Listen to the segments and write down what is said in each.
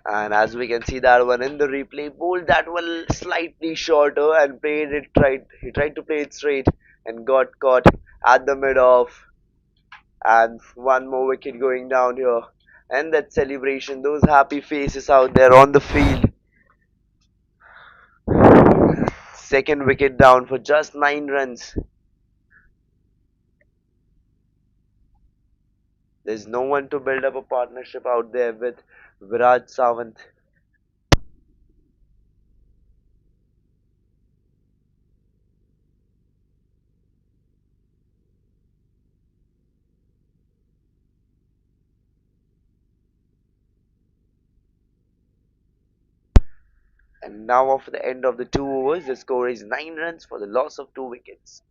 And as we can see that one in the replay, bowled that one slightly shorter and played it right. He tried to play it straight and got caught at the mid off. And one more wicket going down here. And that celebration, those happy faces out there on the field. Second wicket down for just 9 runs. There's no one to build up a partnership out there with Virat Sawant. And now, after the end of the 2 overs, the score is 9 runs for the loss of 2 wickets.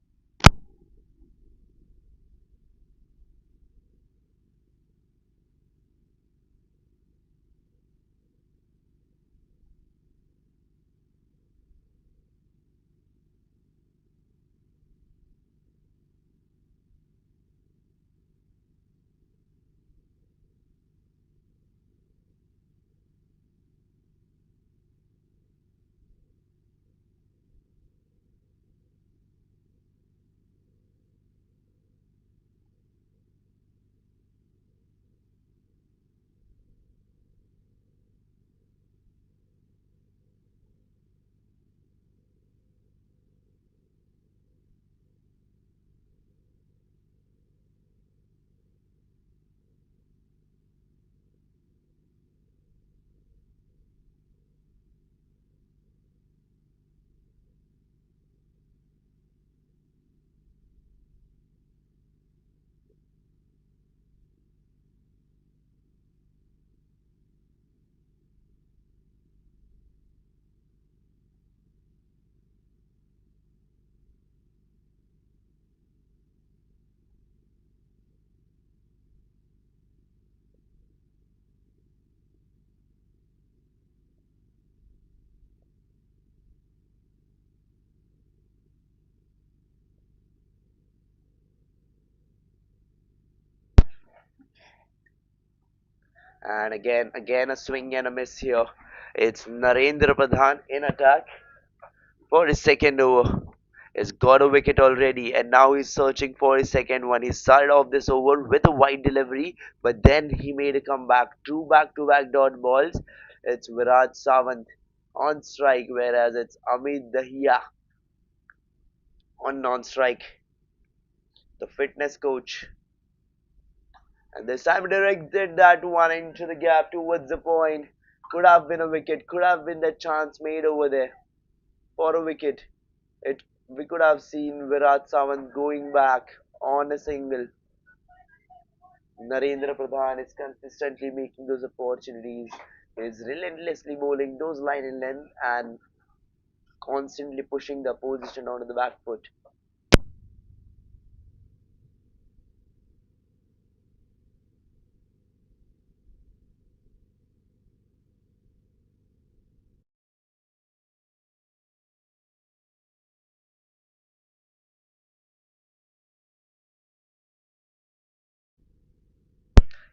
And again a swing and a miss here. It's Narendra Pradhan in attack for his second over. He's got a wicket already, and now he's searching for his second one. He started off this over with a wide delivery, but then he made a comeback. Two back-to-back dot balls. It's Virat Sawant on strike, whereas it's Amit Dahiya on non-strike, the fitness coach. And this time directed that one into the gap towards the point. Could have been a wicket, could have been the chance made over there for a wicket. It We could have seen Virat Sawant going back on a single. Narendra Pradhan is consistently making those opportunities. Is relentlessly bowling those line in length and constantly pushing the opposition onto the back foot.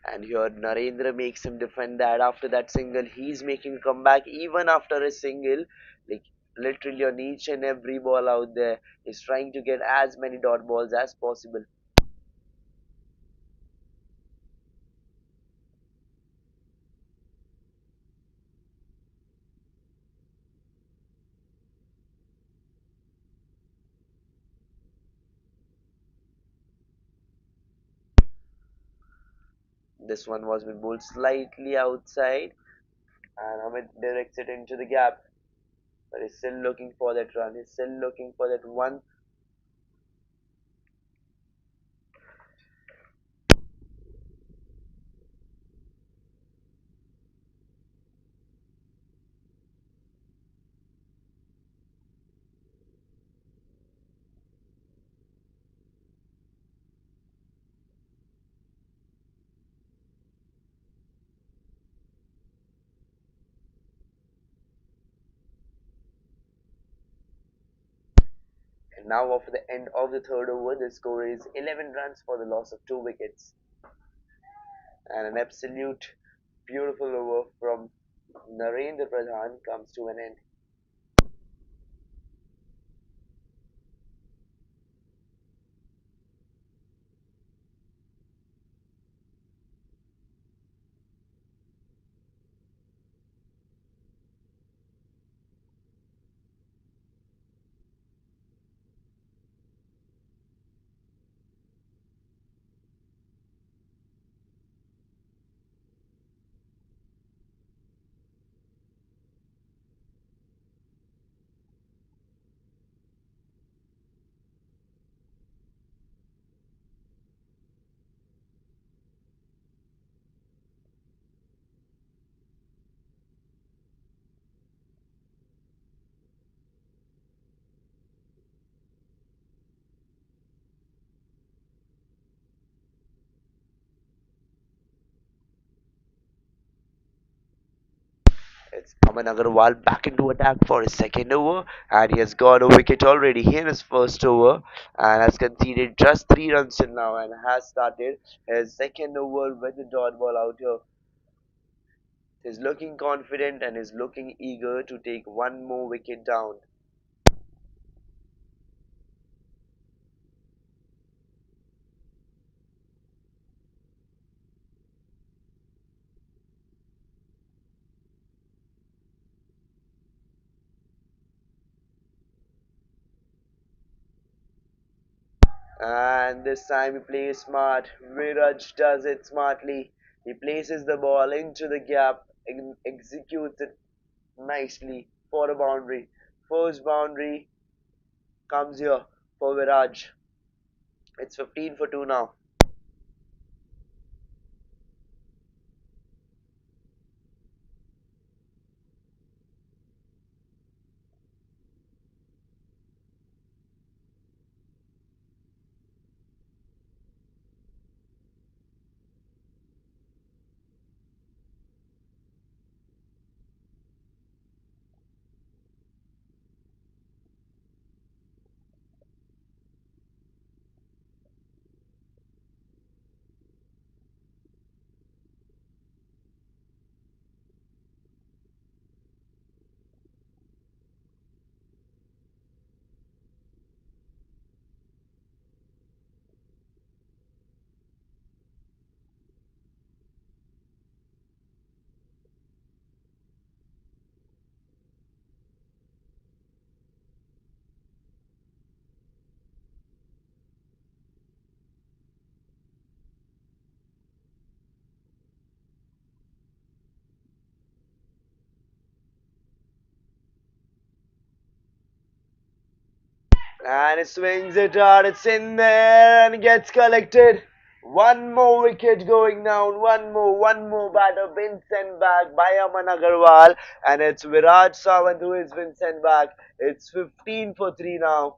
And here Narendra makes him defend that after that single. He's making a comeback even after a single. Like literally on each and every ball out there, he's trying to get as many dot balls as possible. This one was been bowled slightly outside, and Amit directs it into the gap. But he's still looking for that run. He's still looking for that one. And now, after the end of the third over, the score is 11 runs for the loss of 2 wickets. And an absolute beautiful over from Narendra Pradhan comes to an end. It's Aman Agarwal back into attack for his second over, and he has got a wicket already in his first over, and has conceded just 3 runs till now, and has started his second over with the dot ball out here. He's looking confident and is looking eager to take one more wicket down. And this time he plays smart. Viraj does it smartly. He places the ball into the gap, executes it nicely for a boundary. First boundary comes here for Viraj. It's 15 for 2 now. And he swings it hard. It's in there and gets collected. One more wicket going down. One more batter been sent back by Aman Agarwal. And it's Viraj Sawant who has been sent back. It's 15 for 3 now.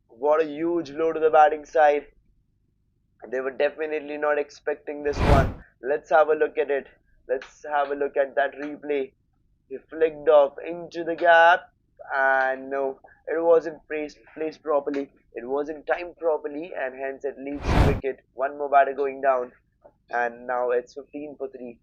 What a huge blow to the batting side. They were definitely not expecting this one. Let's have a look at it. Let's have a look at that replay. He flicked off into the gap, and no, it wasn't placed properly. It wasn't timed properly, and hence it leads to wicket. One more batter going down, and now it's 15 for 3.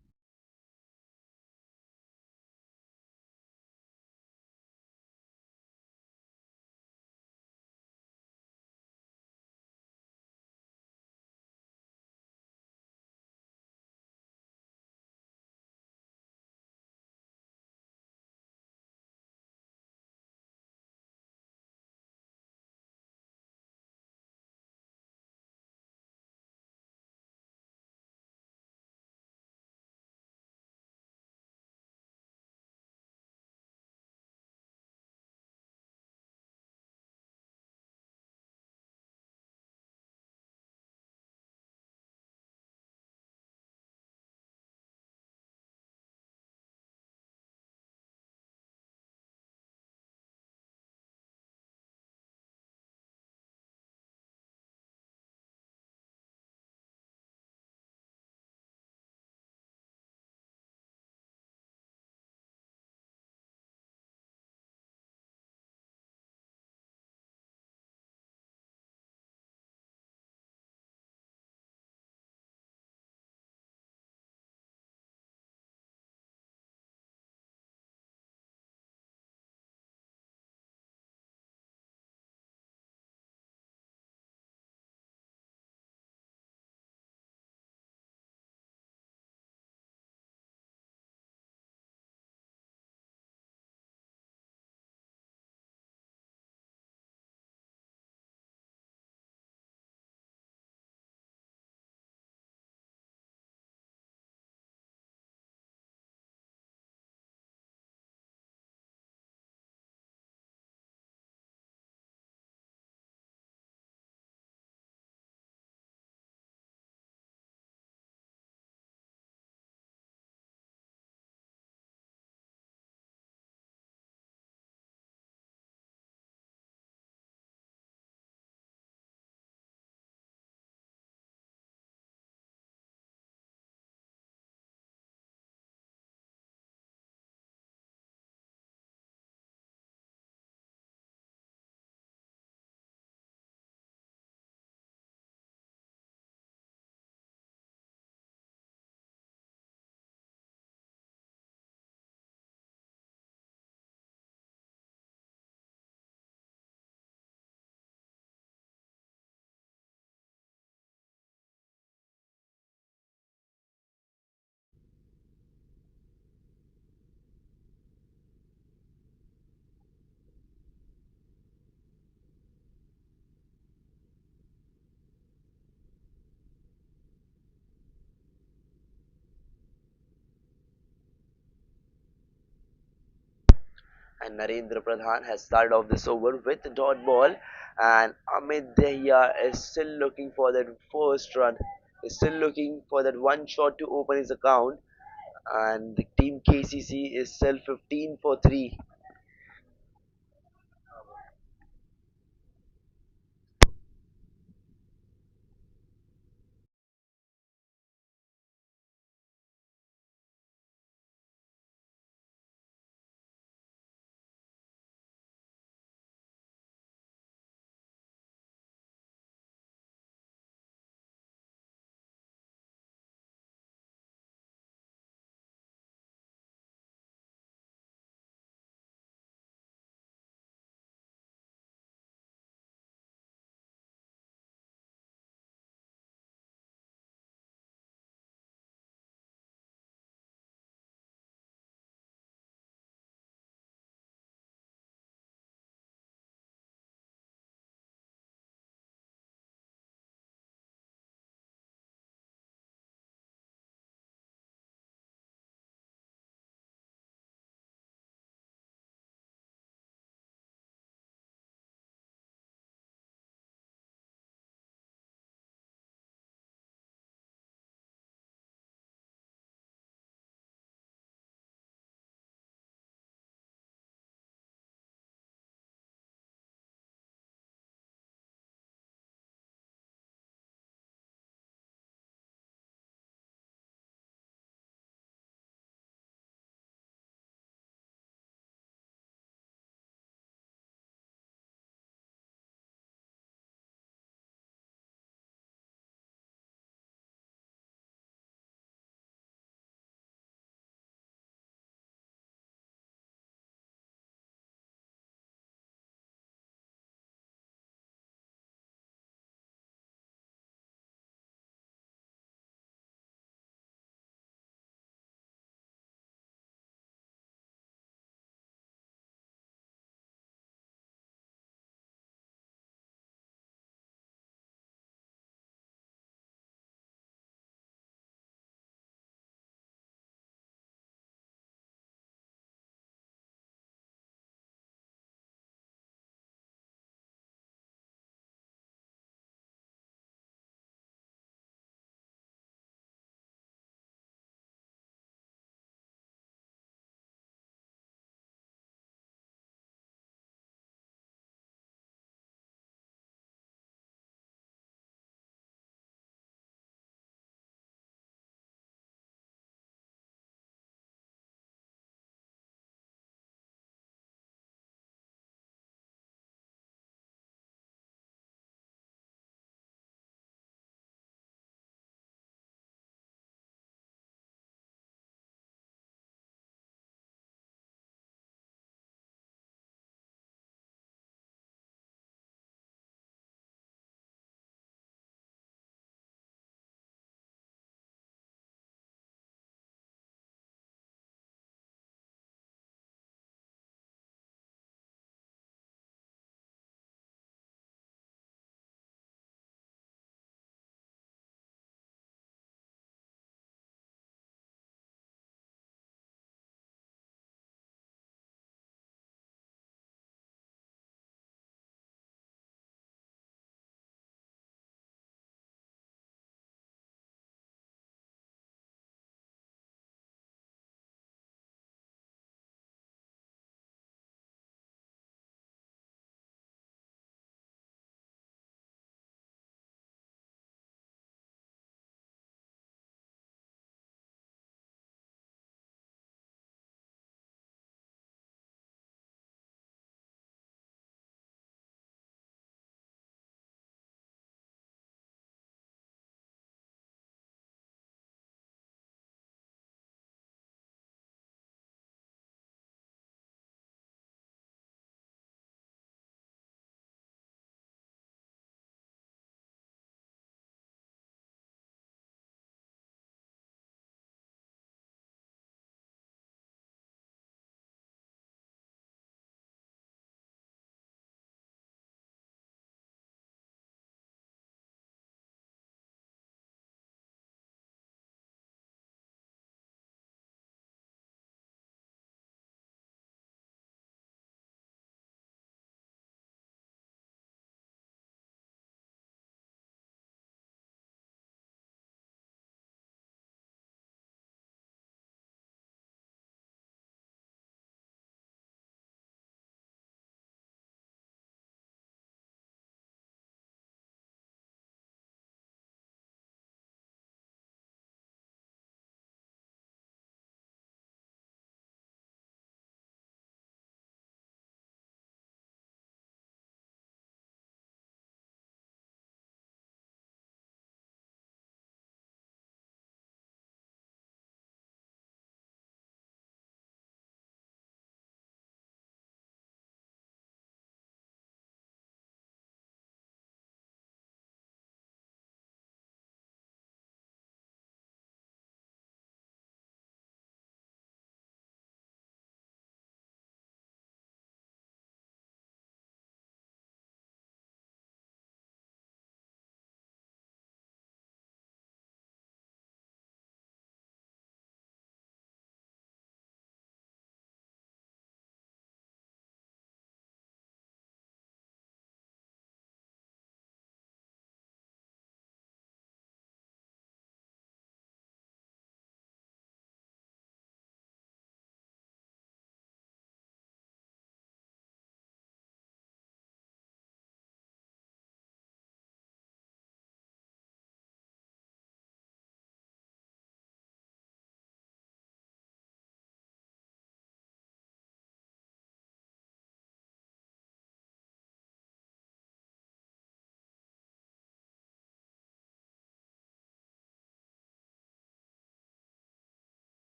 And Narendra Pradhan has started off this over with the dot ball, and Amit Dahiya is still looking for that first run. Is still looking for that one shot to open his account, and the team KCC is still 15 for 3.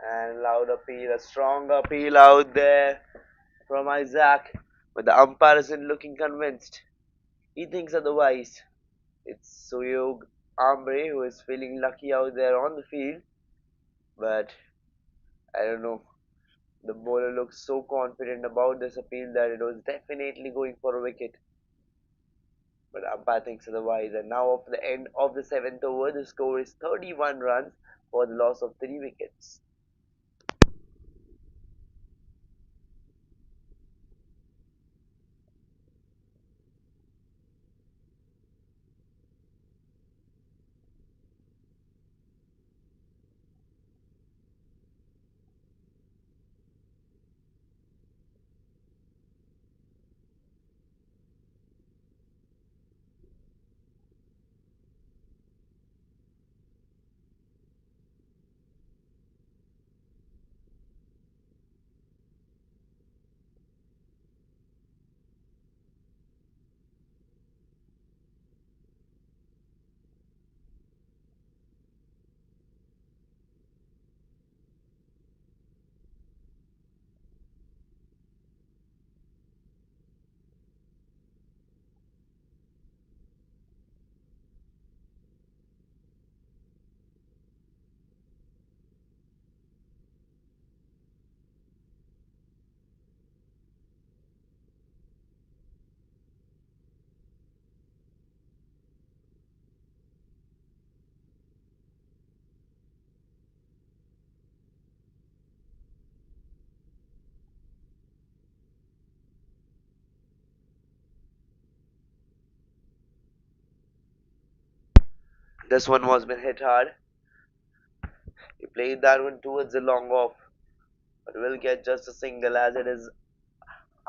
And loud appeal, a strong appeal out there from Isaac, but the umpire isn't looking convinced. He thinks otherwise. It's Suyog Ambre who is feeling lucky out there on the field, but I don't know. The bowler looks so confident about this appeal that it was definitely going for a wicket. But umpire thinks otherwise, and now at the end of the seventh over, the score is 31 runs for the loss of 3 wickets. This one was been hit hard. He played that one towards the long off, but will get just a single as it is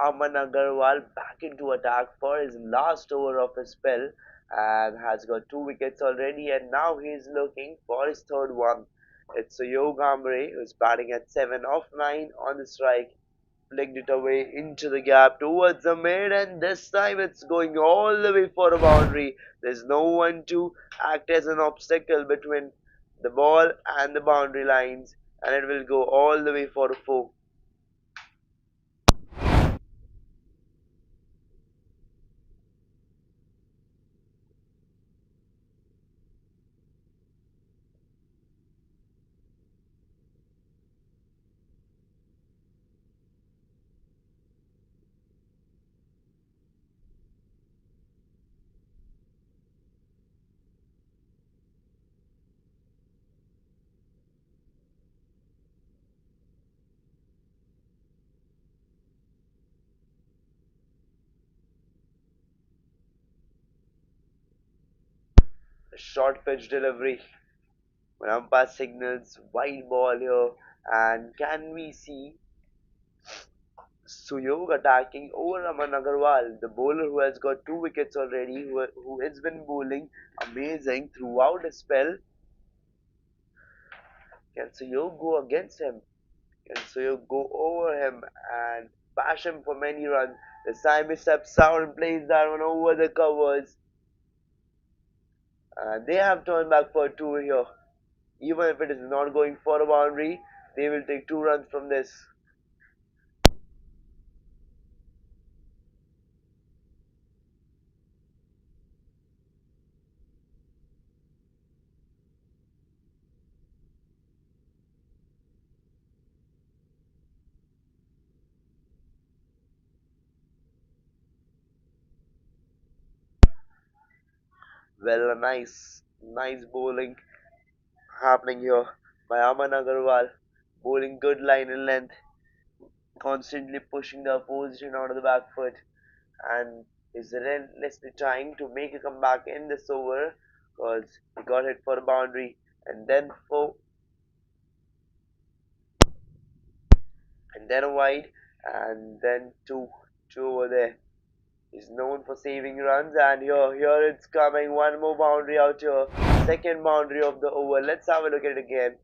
Aman Agarwal back into attack for his last over of his spell and has got 2 wickets already, and now he's looking for his third one. It's Yog Ambre who's batting at 7 of 9 on the strike, flicked it away into the gap towards the mid, and this time it's going all the way for a boundary. There's no one to act as an obstacle between the ball and the boundary lines, and it will go all the way for a 4. A short pitch delivery when umpire signals wide ball here, and can we see Suyog attacking over Aman Agarwal, the bowler who has got 2 wickets already, who has been bowling amazing throughout his spell. Can Suyog go against him? Can Suyog go over him and bash him for many runs? The Simi steps out and plays that one over the covers. They have turned back for 2 here. Even if it is not going for a boundary, they will take 2 runs from this. Well, a nice bowling happening here by Aman Agarwal. Bowling good line and length, constantly pushing the opposition out of the back foot, and is relentlessly trying to make a comeback in this over because he got hit for a boundary and then 4 and then a wide and then 2 over there. He's known for saving runs, and here it's coming. One more boundary out here. Second boundary of the over. Let's have a look at it again.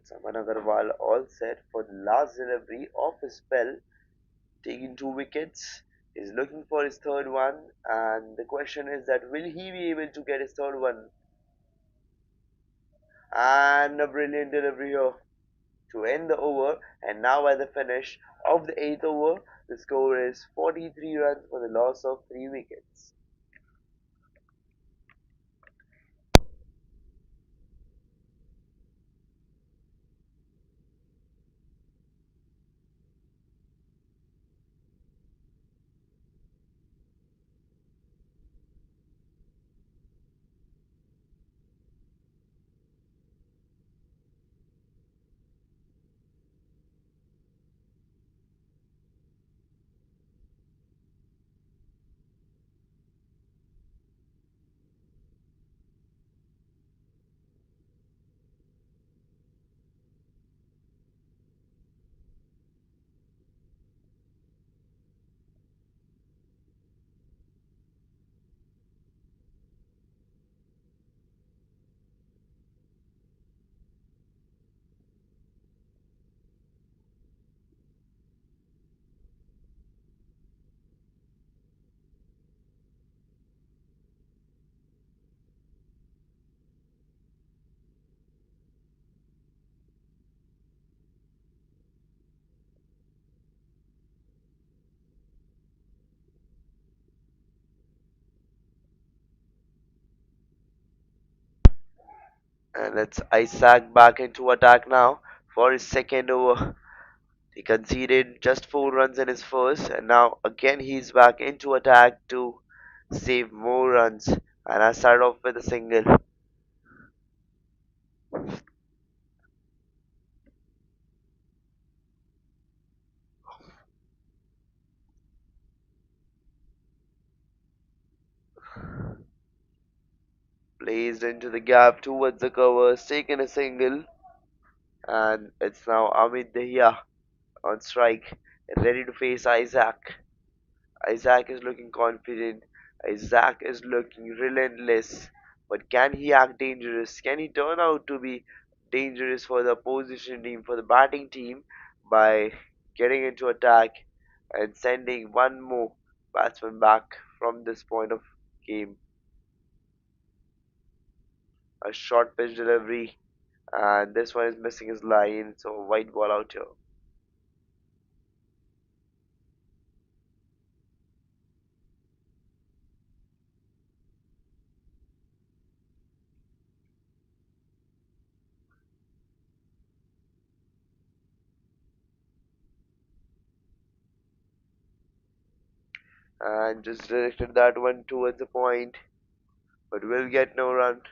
Saman Agarwal all set for the last delivery of his spell, taking 2 wickets. He's looking for his third one, and the question is that will he be able to get his third one? And a brilliant delivery here to end the over. And now at the finish of the eighth over, the score is 43 runs for the loss of 3 wickets. And it's Isaac back into attack now for his second over. He conceded just 4 runs in his first, and now again he's back into attack to save more runs. And I start off with a single. Placed into the gap towards the covers, taken a single, and it's now Amit Dahiya on strike, ready to face Isaac. Isaac is looking confident. Isaac is looking relentless. But can he act dangerous? Can he turn out to be dangerous for the opposition team, for the batting team, by getting into attack and sending one more batsman back from this point of game? A short pitch delivery, and this one is missing his line, so white ball out here. And just directed that one towards the point, but will get no run.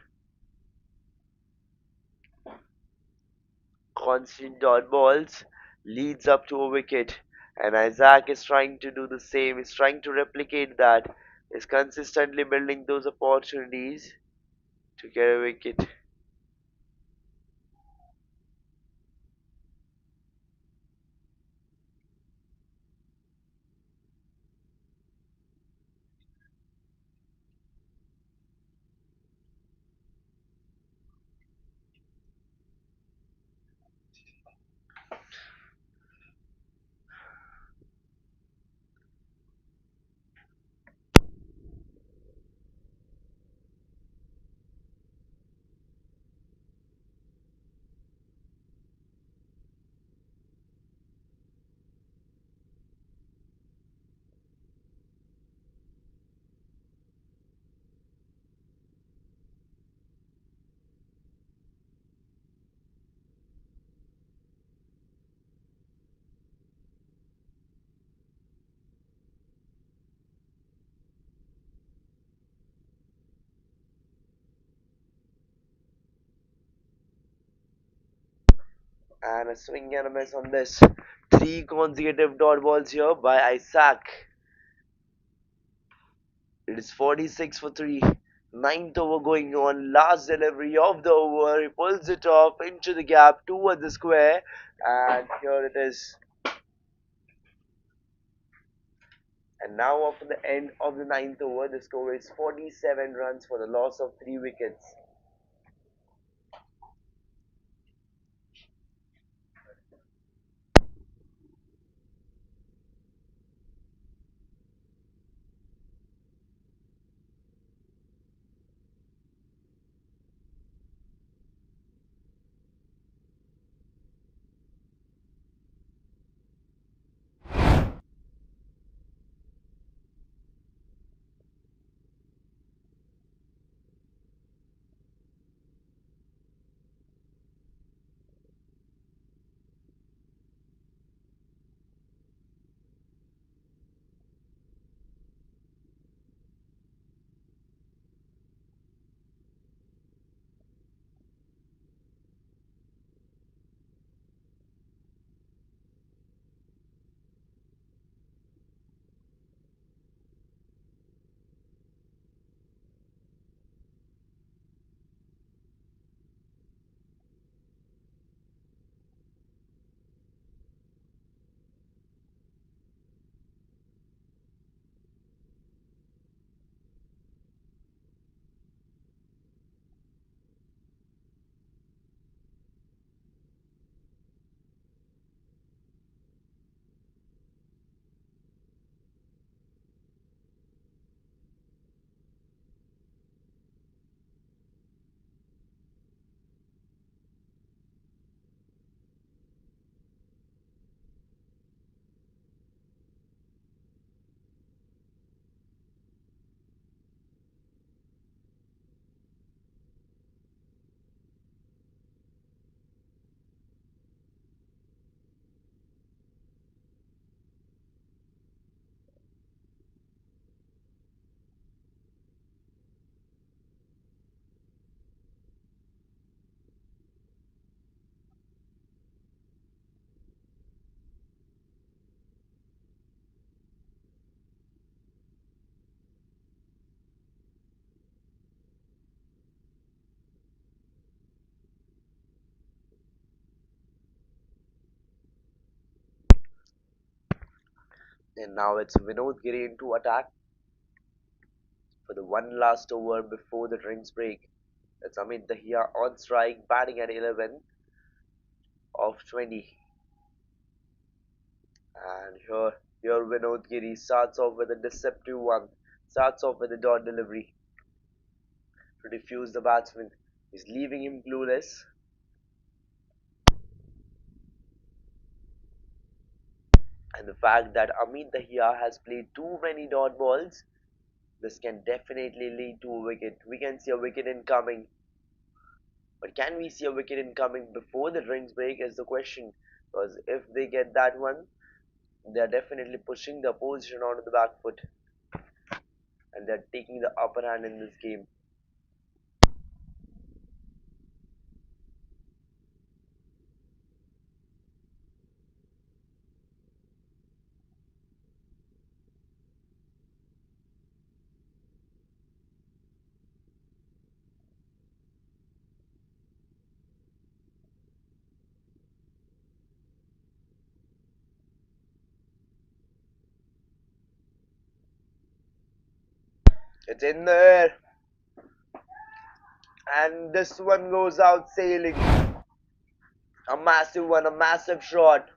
Constant dot balls leads up to a wicket, and Isaac is trying to do the same. He's trying to replicate that. He's consistently building those opportunities to get a wicket. And a swing and a miss on this. Three consecutive dot balls here by Isaac. It is 46 for 3. Ninth over going on. Last delivery of the over. He pulls it off into the gap towards the square. And here it is. And now after the end of the ninth over, the score is 47 runs for the loss of 3 wickets. And now it's Vinod Giri into attack for the one last over before the drinks break. It's Amit Dahiya on strike, batting at 11 of 20. And here Vinod Giri starts off with a deceptive one. Starts off with a dot delivery to defuse the batsman. He's leaving him clueless. And the fact that Amit Dahiya has played too many dot balls, this can definitely lead to a wicket. We can see a wicket incoming. But can we see a wicket incoming before the drinks break is the question. Because if they get that one, they're definitely pushing the opposition onto the back foot. And they're taking the upper hand in this game. It's in there. And this one goes out sailing. A massive one, a massive shot.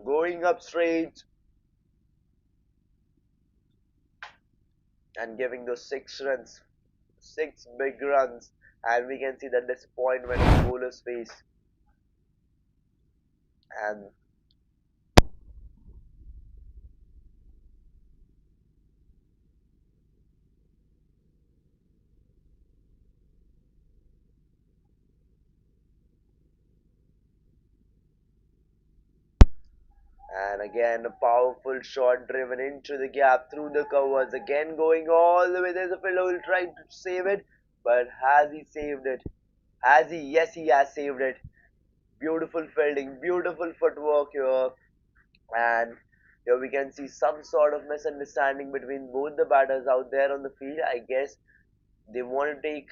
Going up straight and giving those 6 runs. 6 big runs. And we can see the disappointment on the bowler's face. And And again, a powerful shot driven into the gap through the covers. Again, going all the way. There's a fellow who will try to save it. But has he saved it? Has he? Yes, he has saved it. Beautiful fielding, beautiful footwork here. And here we can see some sort of misunderstanding between both the batters out there on the field. I guess they want to take.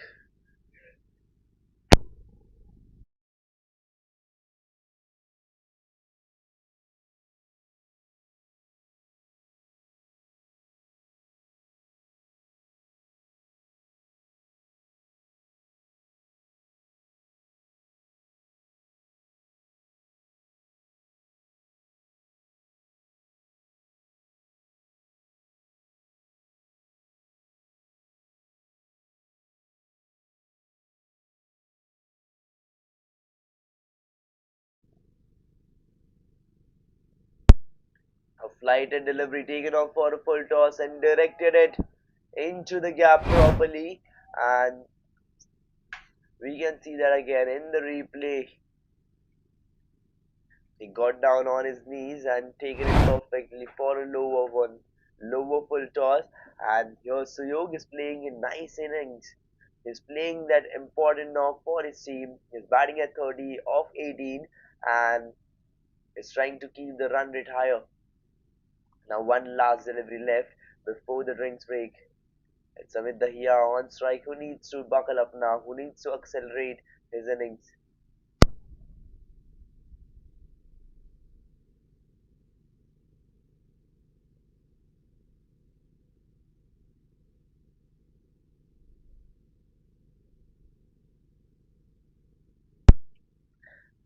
A flighted delivery taken off for a full toss and directed it into the gap properly. And we can see that again in the replay. He got down on his knees and taken it perfectly for a lower full toss. And here Suyog is playing a nice innings. He's playing that important knock for his team. He's batting at 30 of 18 and is trying to keep the run rate higher. Now one last delivery left before the drinks break. It's Amit Dahiya on strike who needs to buckle up now, who needs to accelerate his innings.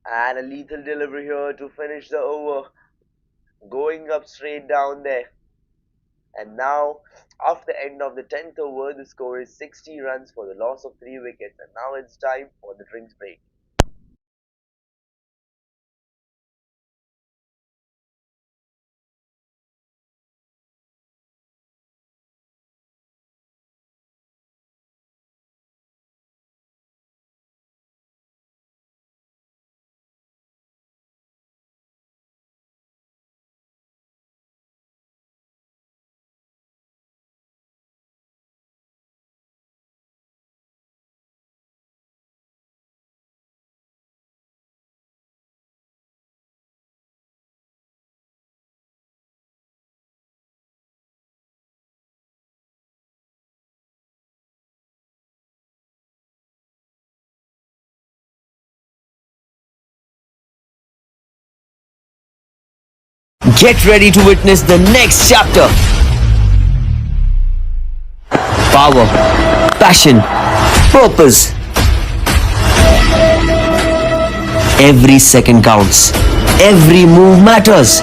And a lethal delivery here to finish the over. Going up straight down there. And now, after the end of the 10th over, the score is 60 runs for the loss of 3 wickets. And now it's time for the drinks break. Get ready to witness the next chapter. Power, passion, purpose. Every second counts. Every move matters.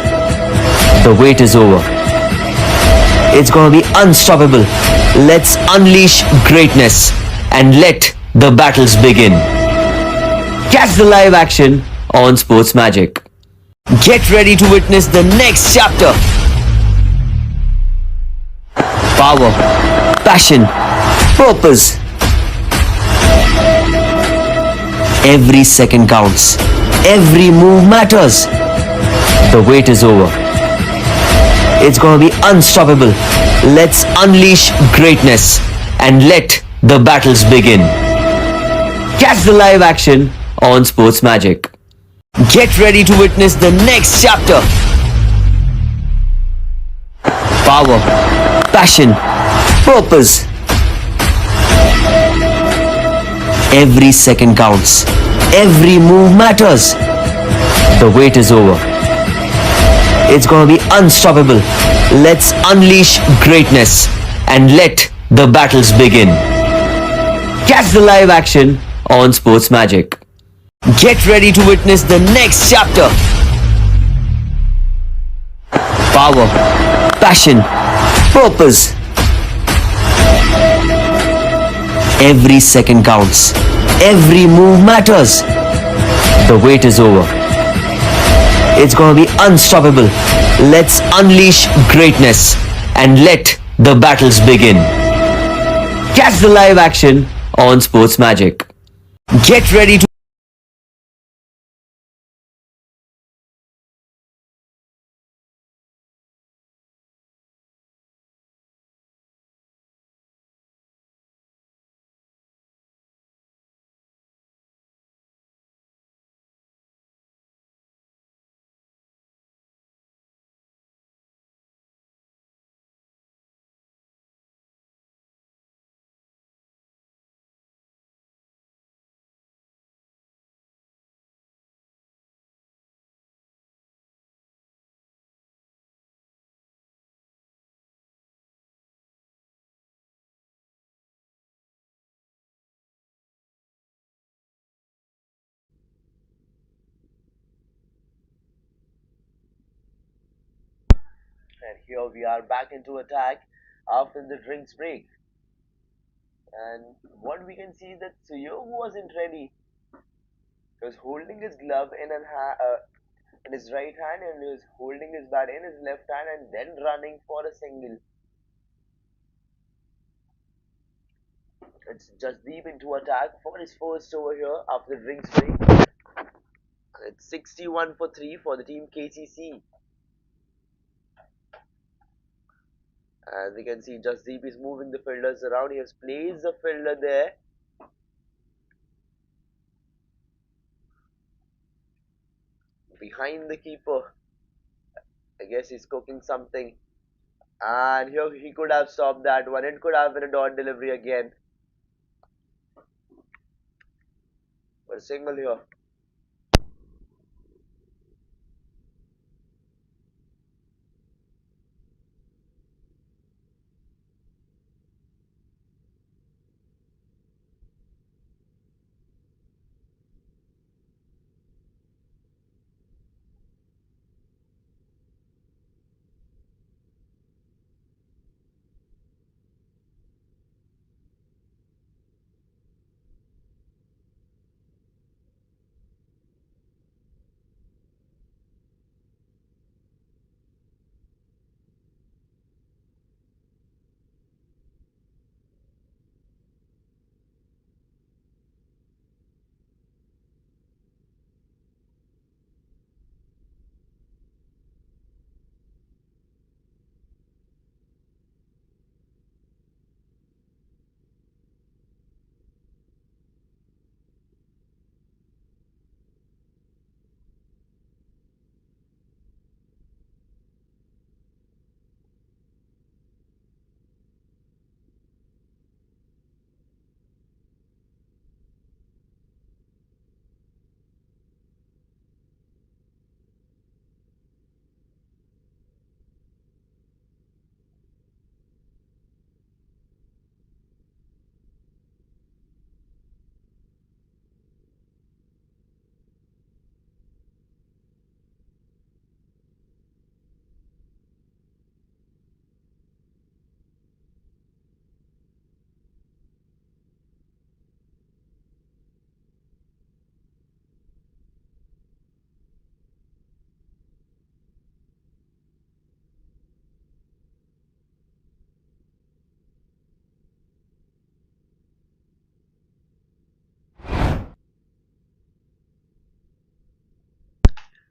The wait is over. It's gonna be unstoppable. Let's unleash greatness and let the battles begin. Catch the live action on Sports Magic. Get ready to witness the next chapter. Power, passion, purpose. Every second counts. Every move matters. The wait is over. It's gonna be unstoppable. Let's unleash greatness and let the battles begin. Catch the live action on Sports Magic. Get ready to witness the next chapter. Power, passion, purpose. Every second counts. Every move matters. The wait is over. It's gonna be unstoppable. Let's unleash greatness and let the battles begin. Catch the live action on Sports Magic. Get ready to witness the next chapter. Power, passion, purpose. Every second counts. Every move matters. The wait is over. It's gonna be unstoppable. Let's unleash greatness and let the battles begin. Catch the live action on Sports Magic. Get ready to And here we are back into attack after the drinks break. And what we can see is that Suyo wasn't ready. He was holding his glove in his right hand and he was holding his bat in his left hand and then running for a single. It's Jasdeep into attack for his first over here after the drinks break. It's 61 for 3 for the team KCC. As we can see, Jasdeep is moving the fielders around. He has placed the fielder there. Behind the keeper. I guess he's cooking something. And here he could have stopped that one. It could have been a dot delivery again. But a single here.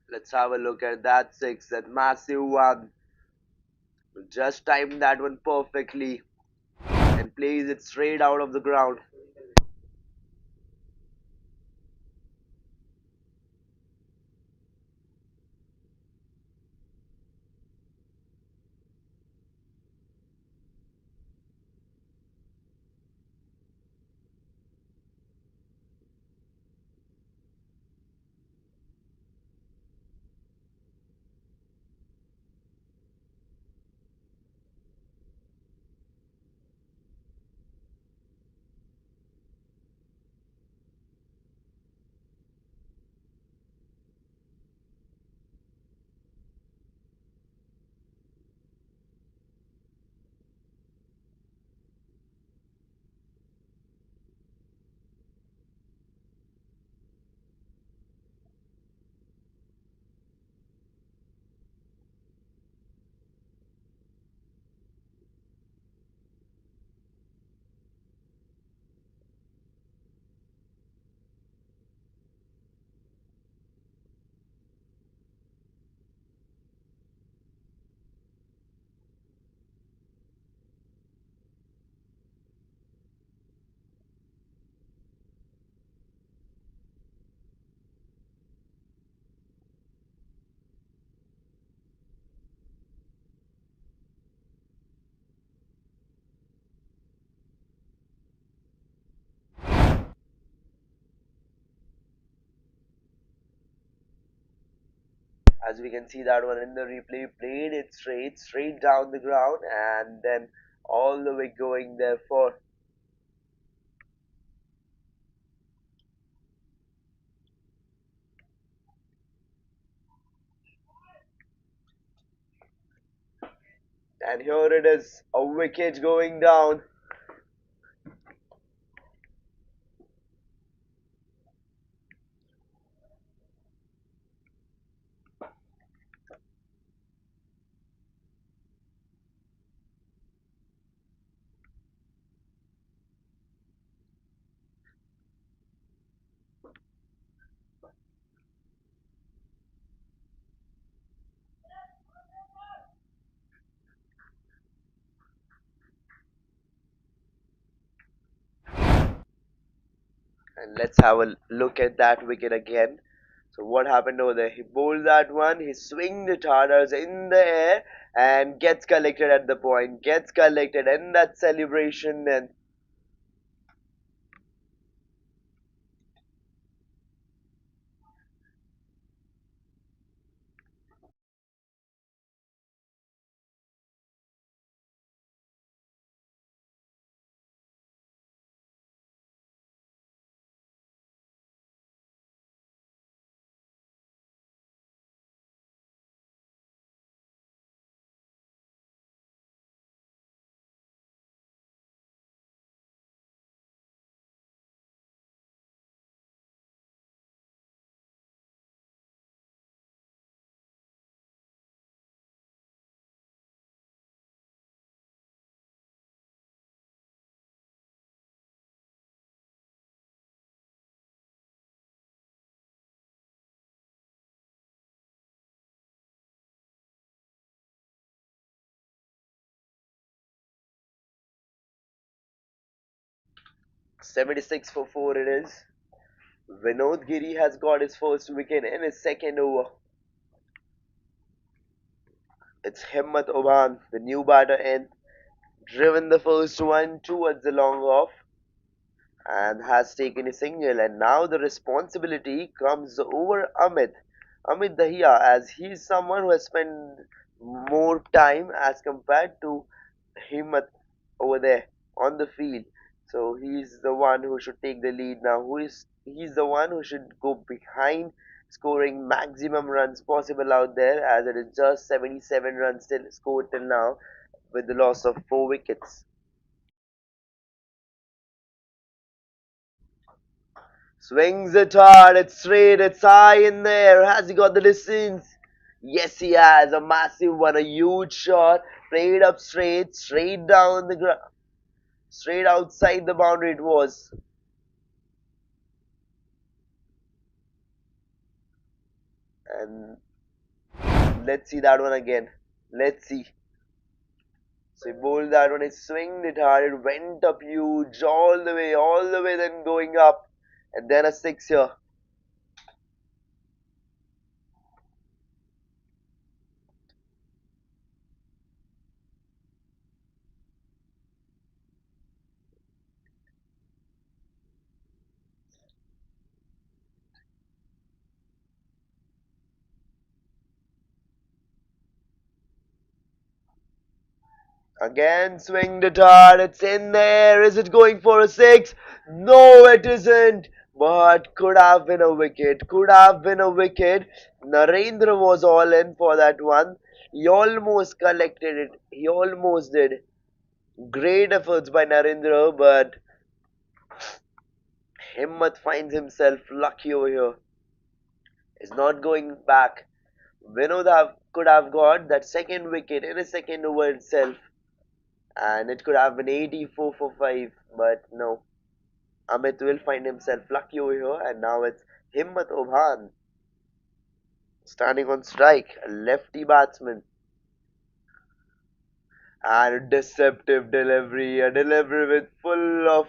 Let's have a look at that six, that massive one. Just timed that one perfectly and plays it straight out of the ground. As we can see that one in the replay, played it straight down the ground and then all the way going there for. And here it is, a wicket going down. And let's have a look at that wicket again. So what happened over there? He bowled that one, he swinged it harder in the air and gets collected at the point, gets collected in that celebration then. 76 for 4 it is. Vinod Giri has got his first wicket in his second over. It's Himmat Oban, the new batter in, driven the first one towards the long off and has taken a single, and now the responsibility comes over Amit Dahiya, as he's someone who has spent more time as compared to Himmat over there on the field. So he's the one who should take the lead now. He's the one who should go behind, scoring maximum runs possible out there, as it is just 77 runs still scored till now with the loss of 4 wickets. Swings it hard, it's straight, it's high in there. Has he got the distance? Yes, he has. A massive one, a huge shot. Played up straight down the ground, straight outside the boundary it was. And let's see that one again. Let's see. So he bowled that one, he swinged it hard, it went up huge, all the way, then going up. And then a six here. Again, swinged it hard, it's in there. Is it going for a six? No, it isn't. But could have been a wicket, could have been a wicket. Narendra was all in for that one. He almost collected it, he almost did. Great efforts by Narendra, but Himmat finds himself lucky over here. Is not going back. Could have got that second wicket in a second over itself, and it could have been 84 for 5, but no. Amit will find himself lucky over here, and now it's Himmat Obhan standing on strike, a lefty batsman, and a deceptive delivery, a delivery with full of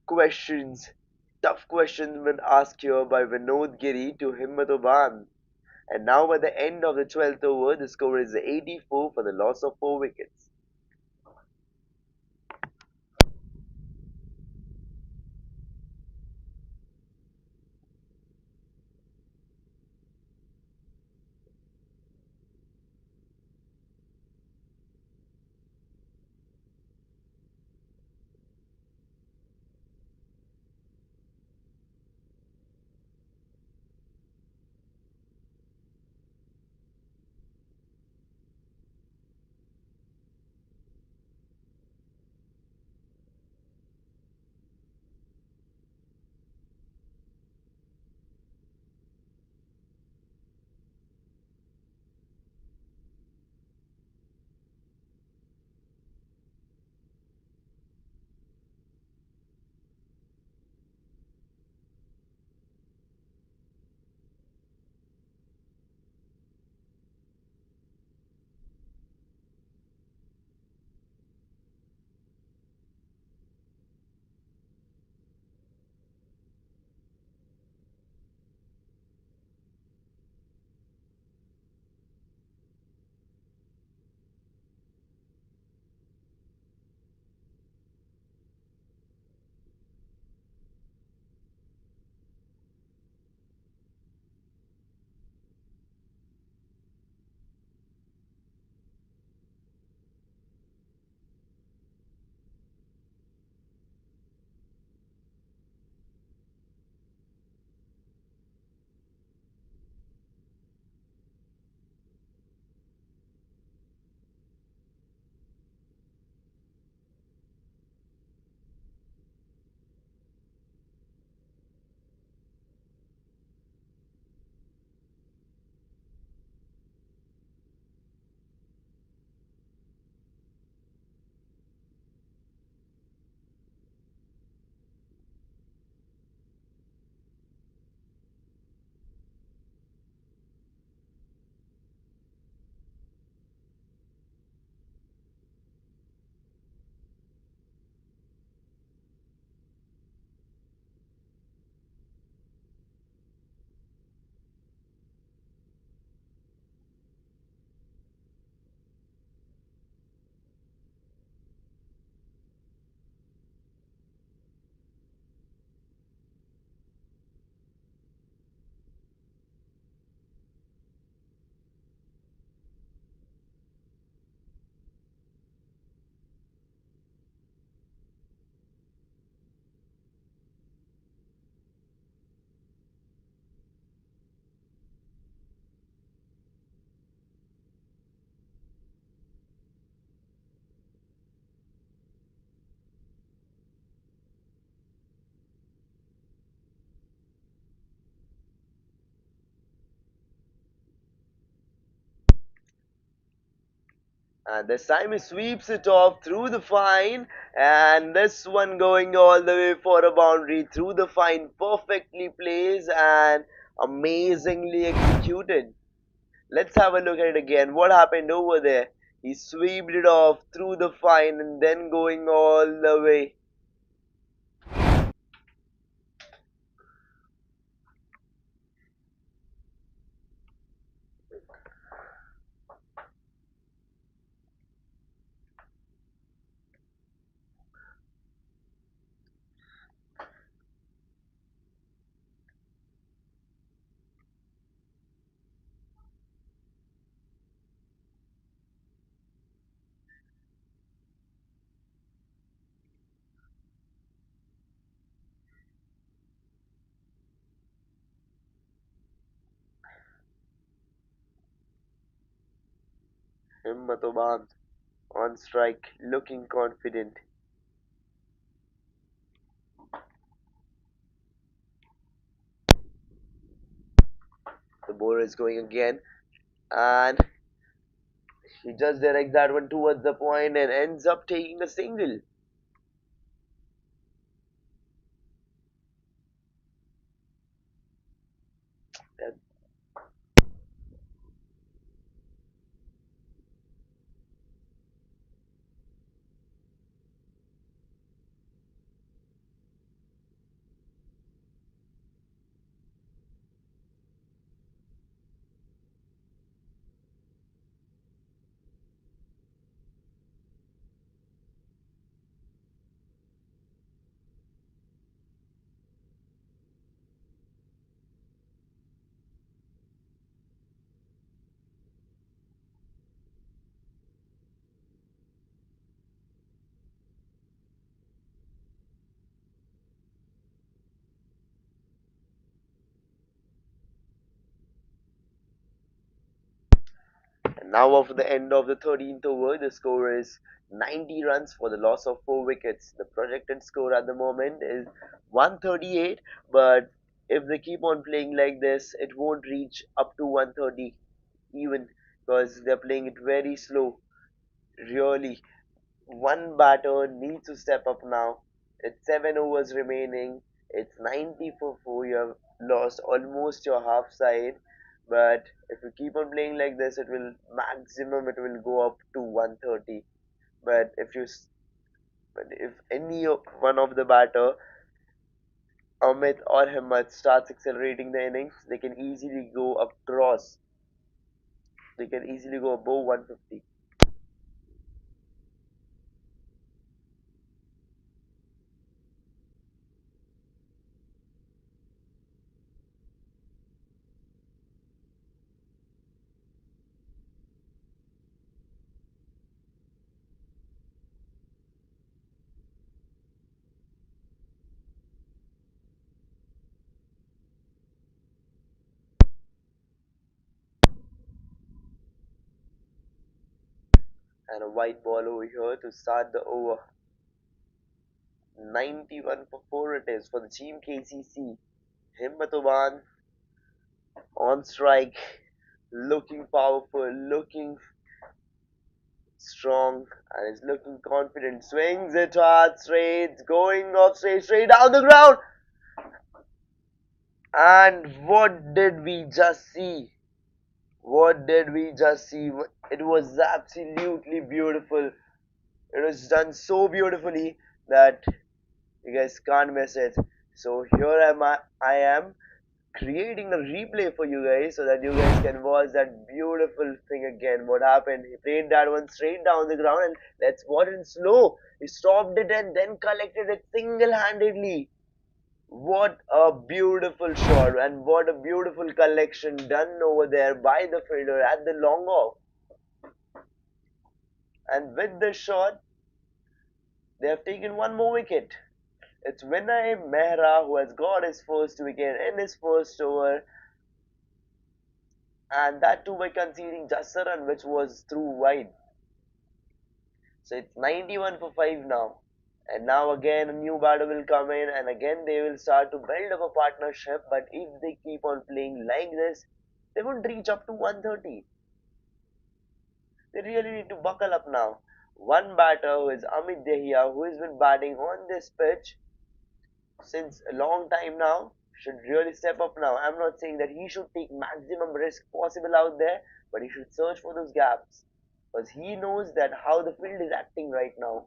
questions, tough questions been asked here by Vinod Giri to Himmat Obhan. And now by the end of the 12th over, the score is 84 for the loss of 4 wickets. And this time he sweeps it off through the fine, and this one going all the way for a boundary through the fine, perfectly placed, and Amazingly executed. Let's have a look at it again. What happened over there? He swept it off through the fine and then going all the way. Himmatoban on strike, looking confident. The bowler is going again, and he just directs that one towards the point and ends up taking a single. And now, after the end of the 13th over, the score is 90 runs for the loss of 4 wickets. The projected score at the moment is 138, but if they keep on playing like this, it won't reach up to 130 even, because they're playing it very slow. Really, one batter needs to step up now. It's 7 overs remaining. It's 90 for 4. You have lost almost your half side. But if you keep on playing like this, it will maximum it will go up to 130. But but if one of the batter, Amit or Himmat, starts accelerating the innings, they can easily go across. They can easily go above 150. And a white ball over here to start the over. 91 for 4 it is for the team KCC. Himmatoban on strike, looking powerful, looking strong, and is looking confident. Swings it hard, straight, going off straight down the ground. And what did we just see? What did we just see? It was absolutely beautiful. It was done so beautifully that you guys can't miss it. So here I am creating a replay for you guys so that you guys can watch that beautiful thing again. What happened? He played that one straight down the ground, and let's watch it slow. He stopped it and then collected it single-handedly. What a beautiful shot, and what a beautiful collection done over there by the fielder at the long off. And with this shot, they have taken one more wicket. It's Vinay Mehra who has got his first wicket in his first over, and that too by conceding just a run, which was through wide. So it's 91 for 5 now. And now again a new batter will come in, and again they will start to build up a partnership. But if they keep on playing like this, they won't reach up to 130. They really need to buckle up now. One batter who is Amit Dehia, who has been batting on this pitch since a long time now, should really step up now. I'm not saying that he should take maximum risk possible out there, but he should search for those gaps because he knows that how the field is acting right now.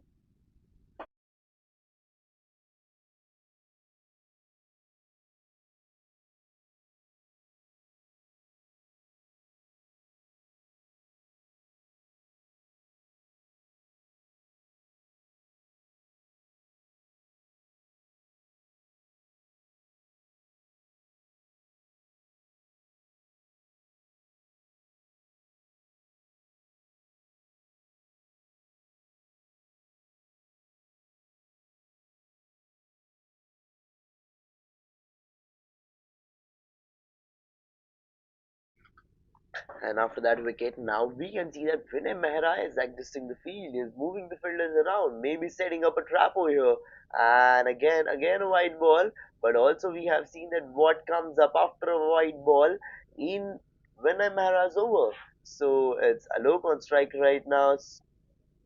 And after that wicket, now we can see that Vinay Mehra is adjusting the field, is moving the fielders around, maybe setting up a trap over here. And again a white ball. But also we have seen that what comes up after a white ball in Vinay Mehra's over. So it's Alok on strike right now,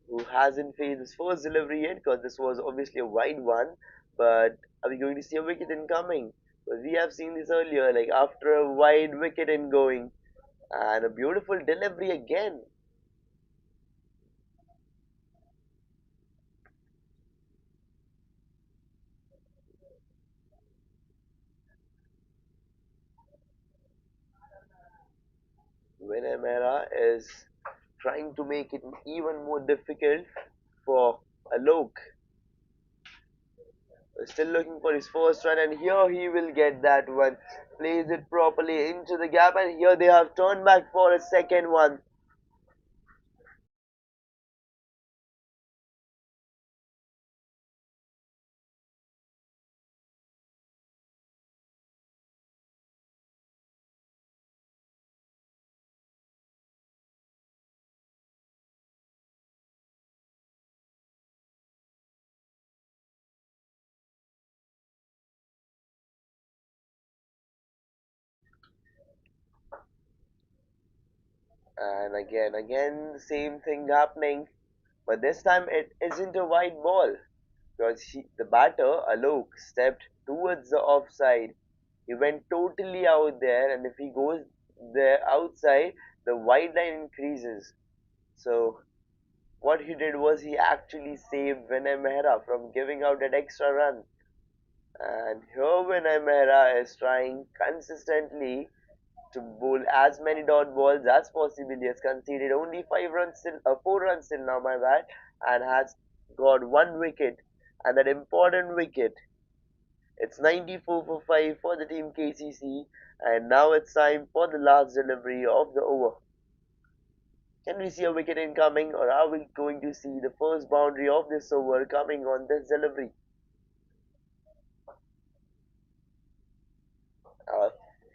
who hasn't faced his first delivery yet because this was obviously a wide one. But are we going to see a wicket incoming? Because we have seen this earlier, like after a wide wicket in going and a beautiful delivery again. Vinay Mehra is trying to make it even more difficult for Alok. Still looking for his first run, and here he will get that one. Plays it properly into the gap, and here they have turned back for a second one. And again, same thing happening. But this time it isn't a wide ball because the batter, Alok, stepped towards the offside. He went totally out there, and if he goes there outside, the wide line increases. So what he did was he actually saved Vinay Mehra from giving out that extra run. And here Vinay Mehra is trying consistently to bowl as many dot balls as possible. He has conceded only 5 runs till 4 runs till now, my bad, and has got one wicket, and that important wicket. It's 94 for 5 for the team KCC, and now it's time for the last delivery of the over. Can we see a wicket incoming, or are we going to see the first boundary of this over coming on this delivery?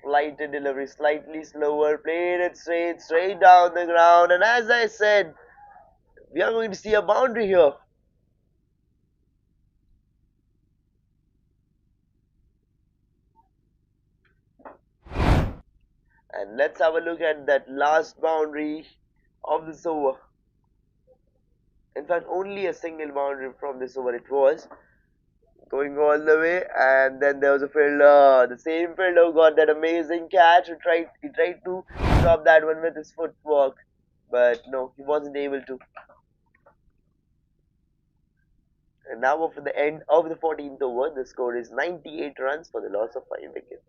Flighted delivery, slightly slower, played it straight down the ground, and as I said, we are going to see a boundary here. And let's have a look at that last boundary of this over. In fact, only a single boundary from this over it was. Going all the way, and then there was a fielder. The same fielder got that amazing catch. He tried to stop that one with his footwork, but no, he wasn't able to. And now, for the end of the 14th over, the score is 98 runs for the loss of 5 wickets.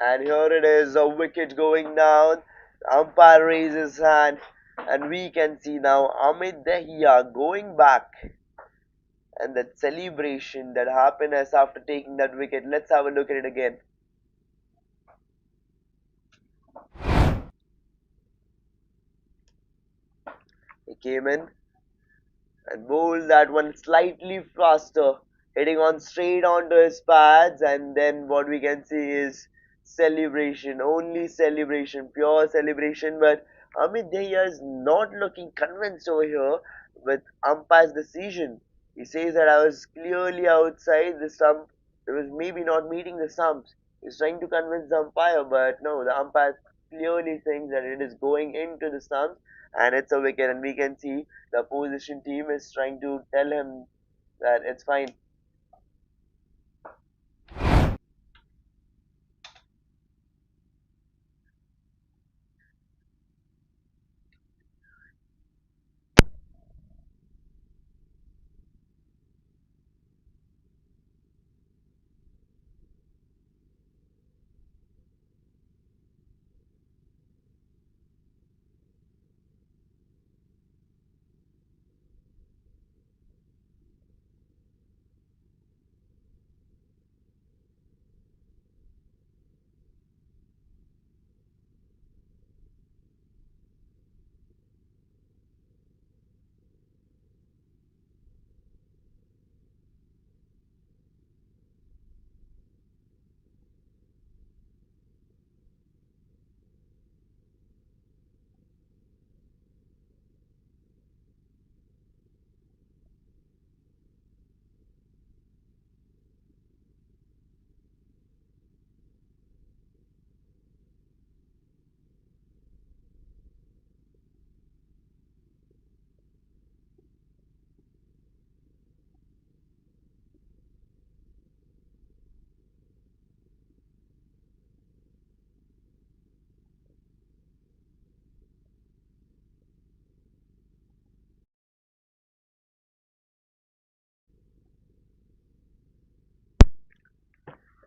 And here it is, a wicket going down. The umpire raises his hand, and we can see now Amit Dahiya going back, and that celebration that happiness after taking that wicket. Let's have a look at it again. came in and bowled that one slightly faster, hitting on straight onto his pads, and then what we can see is celebration, only celebration, pure celebration. But Amit Dahiya is not looking convinced over here with umpire's decision. He says that I was clearly outside the stump. It was maybe not meeting the stumps. He's trying to convince the umpire, but no, the umpire clearly thinks that it is going into the stumps and it's a wicket. And we can see the opposition team is trying to tell him that it's fine.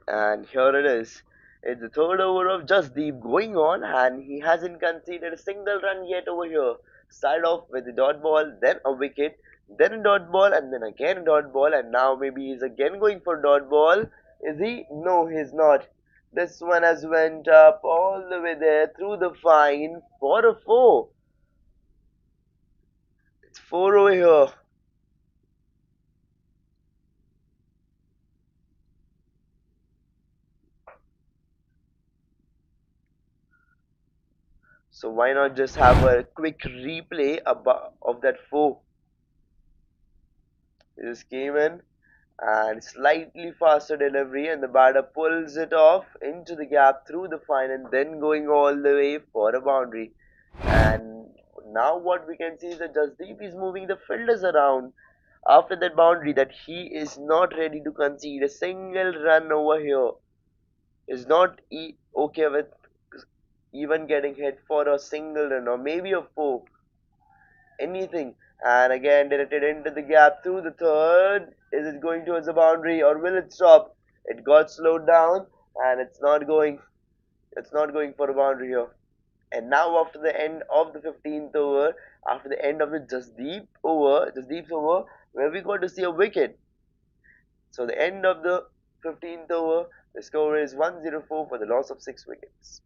And here it is. It's the third over of Jasdeep going on, and he hasn't conceded a single run yet over here. Started off with a dot ball, then a wicket, then a dot ball, and then again a dot ball, and now maybe he's again going for dot ball. Is he? No, he's not. This one has went up all the way there through the fine for a four. It's four over here. So why not just have a quick replay of that four? He just came in and slightly faster delivery, and the batter pulls it off into the gap through the fine and then going all the way for a boundary. And now what we can see is that Jasdeep is moving the fielders around after that boundary, that he is not ready to concede a single run over here. Is not okay with even getting hit for a single run or maybe a four, anything. And again directed into the gap through the third. Is it going towards the boundary or will it stop? It got slowed down and it's not going for a boundary here. And now after the end of the 15th over, after the end of the Jasdeep's over, where we got to see a wicket. So the end of the 15th over, the score is 104 for the loss of 6 wickets.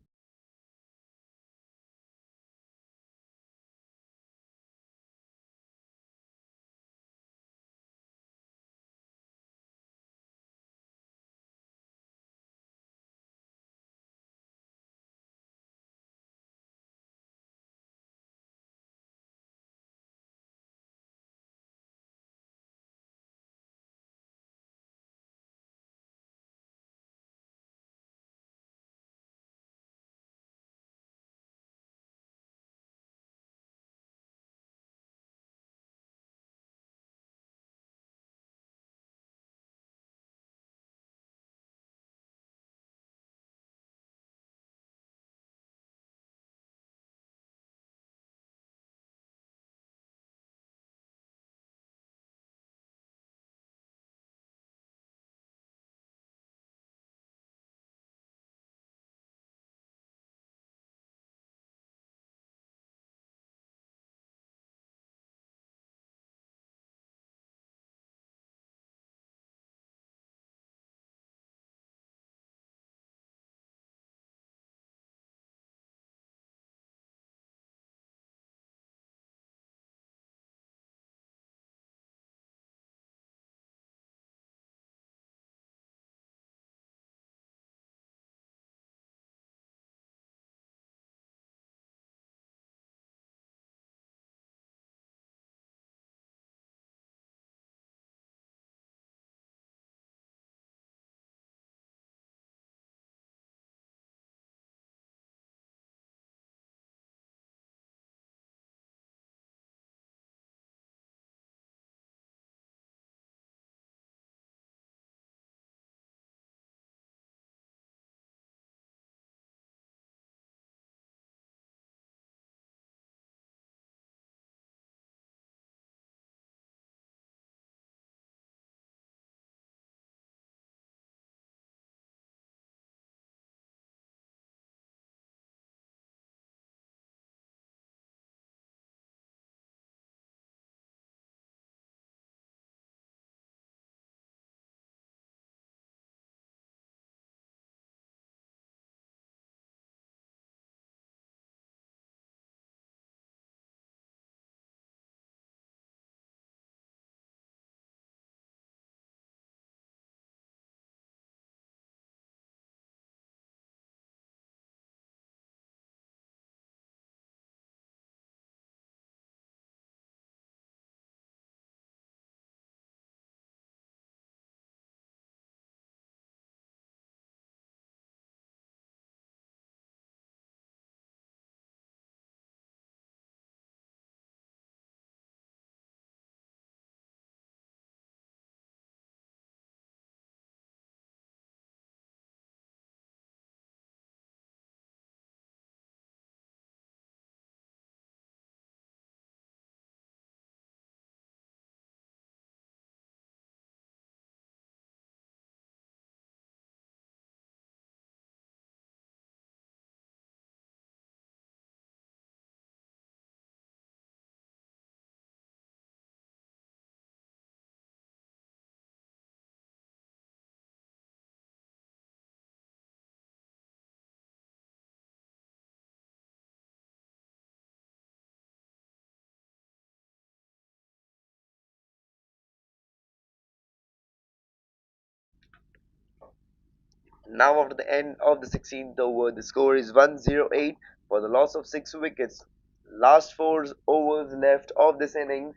Now, after the end of the 16th over, the score is 108 for the loss of 6 wickets. Last 4 overs left of this innings,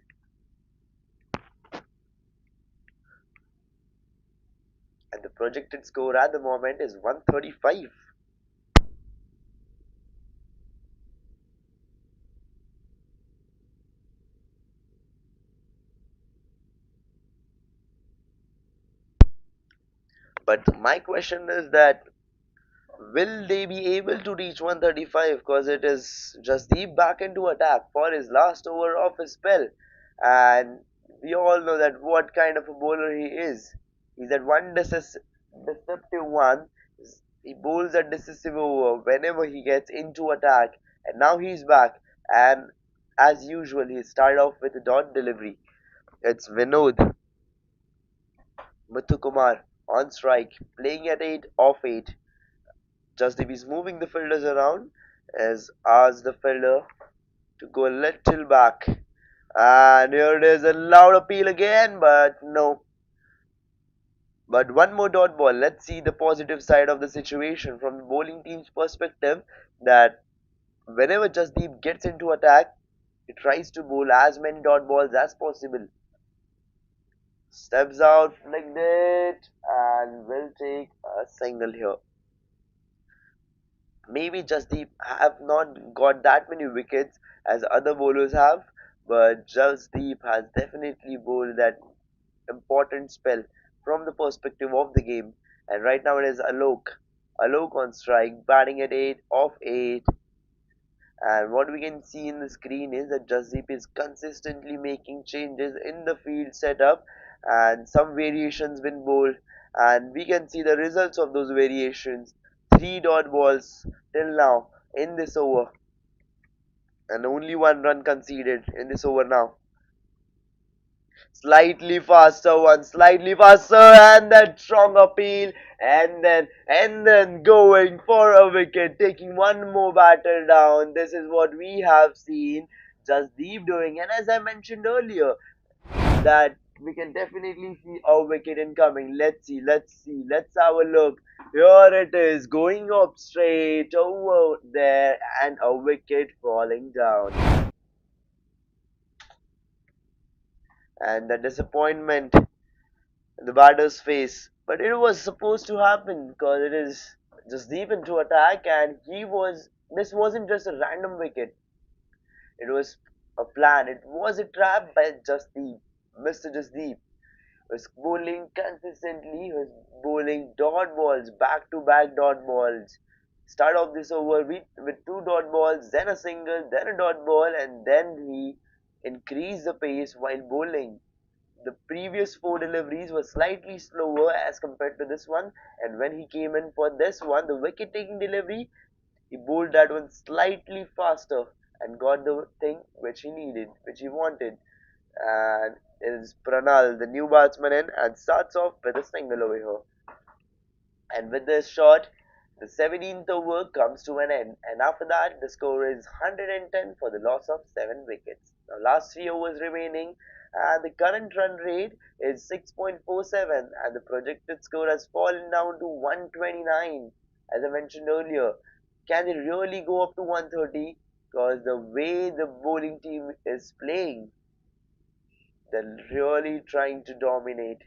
and the projected score at the moment is 135. But my question is that will they be able to reach 135, because it is Jasdeep back into attack for his last over of his spell, and we all know that what kind of a bowler he is. He's that one deceptive one. He bowls a decisive over whenever he gets into attack, and now he's back. And as usual, he started off with a dot delivery. It's Vinod Muthukumar on strike, playing at 8 off 8. Jasdeep is moving the fielders around, as asks the fielder to go a little back. And here it is, a loud appeal again, but no. But one more dot ball. Let's see the positive side of the situation from the bowling team's perspective. That whenever Jasdeep gets into attack, he tries to bowl as many dot balls as possible. Steps out, flicked it, and will take a single here. Maybe Jasdeep have not got that many wickets as other bowlers have, but Jasdeep has definitely bowled that important spell from the perspective of the game. And right now it is Alok. Alok on strike, batting at 8 off 8. And what we can see in the screen is that Jasdeep is consistently making changes in the field setup, and some variations been bowled, and we can see the results of those variations. 3 dot balls till now in this over, and only 1 run conceded in this over now. Slightly faster, and that strong appeal, and then going for a wicket, taking one more batter down. This is what we have seen Jasdeep doing, and as I mentioned earlier, that we can definitely see a wicket incoming. Let's have a look. Here it is, going up straight over there, and a wicket falling down. And the disappointment in the batter's face. But it was supposed to happen because it is just deep into attack, and this wasn't just a random wicket. It was a plan. It was a trap by Jasdeep, Mr. Jasdeep. Was bowling consistently. He was bowling dot balls, back to back dot balls. Start off this over with 2 dot balls, then a single, then a dot ball, and then he increased the pace while bowling. The previous 4 deliveries were slightly slower as compared to this one, and when he came in for this one, the wicket taking delivery, he bowled that one slightly faster and got the thing which he needed, which he wanted. And it is Pranal, the new batsman, in and starts off with a single over here. And with this shot, the 17th over comes to an end, and after that, the score is 110 for the loss of 7 wickets. Now, last 3 overs remaining, and the current run rate is 6.47, and the projected score has fallen down to 129. As I mentioned earlier, can they really go up to 130? Because the way the bowling team is playing, they're really trying to dominate.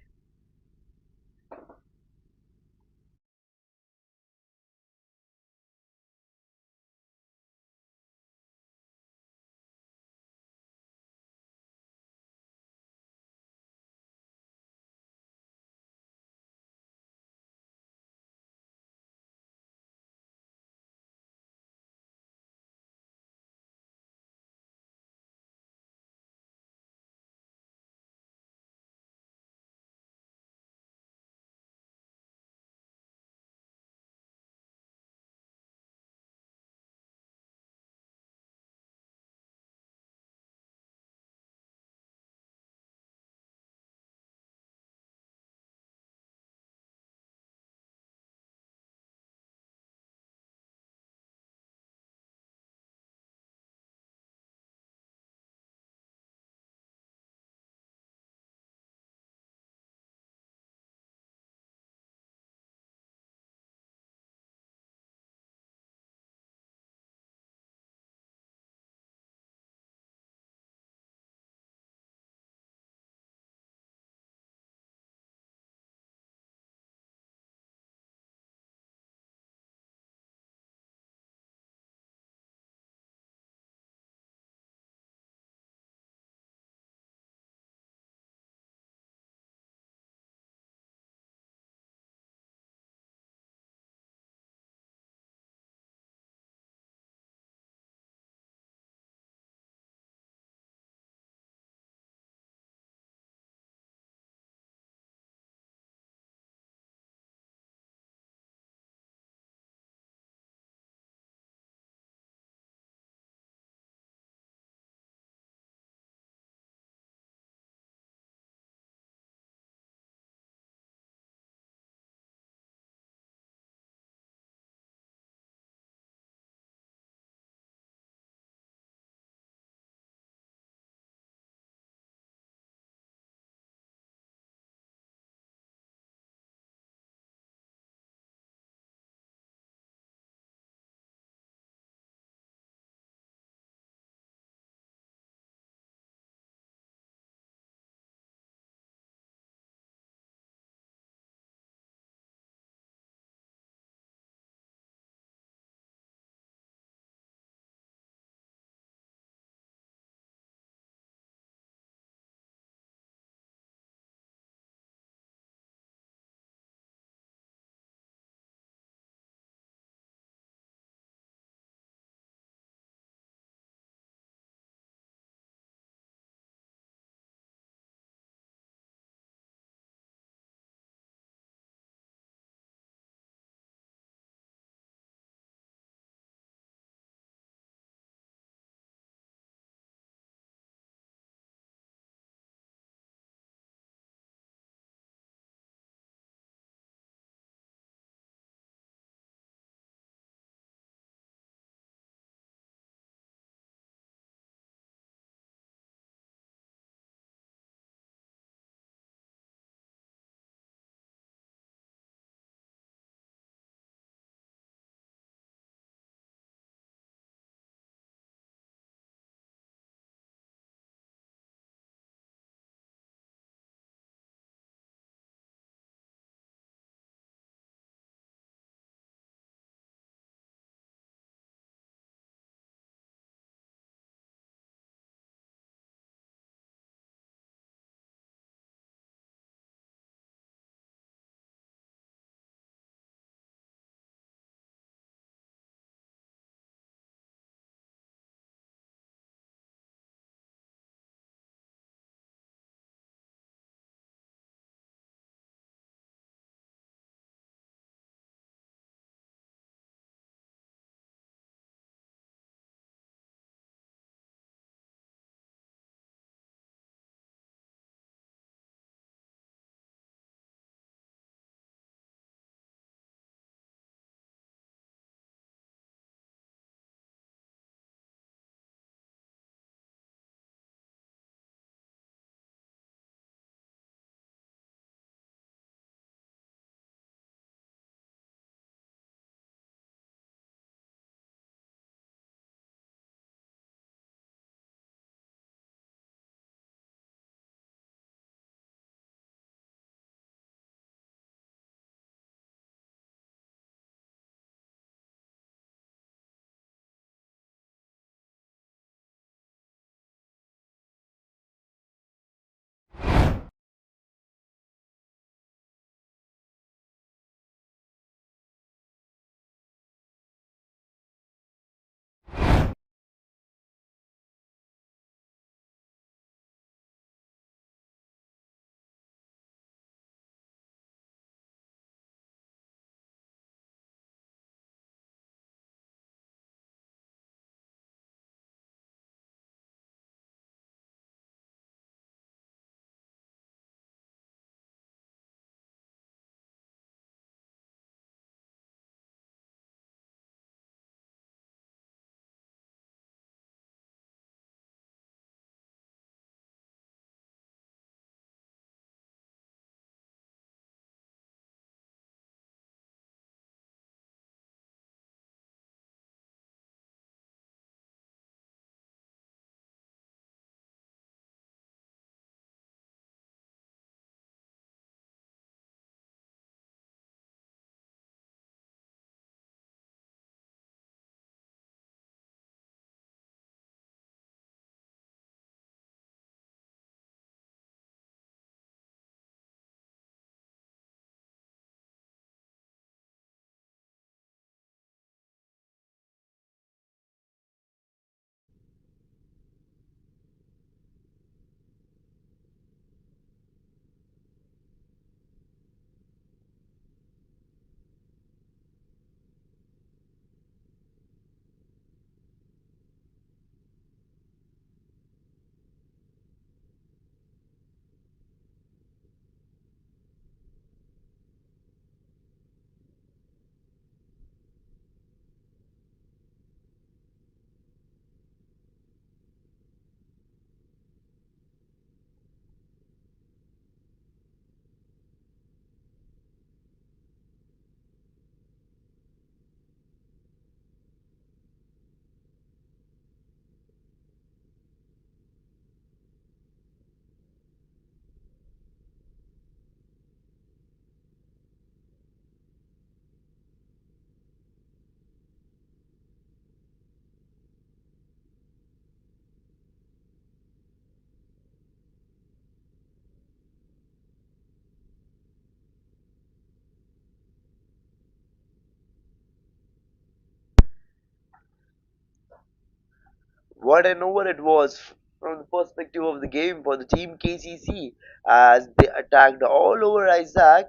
What an over it was from the perspective of the game for the team KCC as they attacked all over Isaac.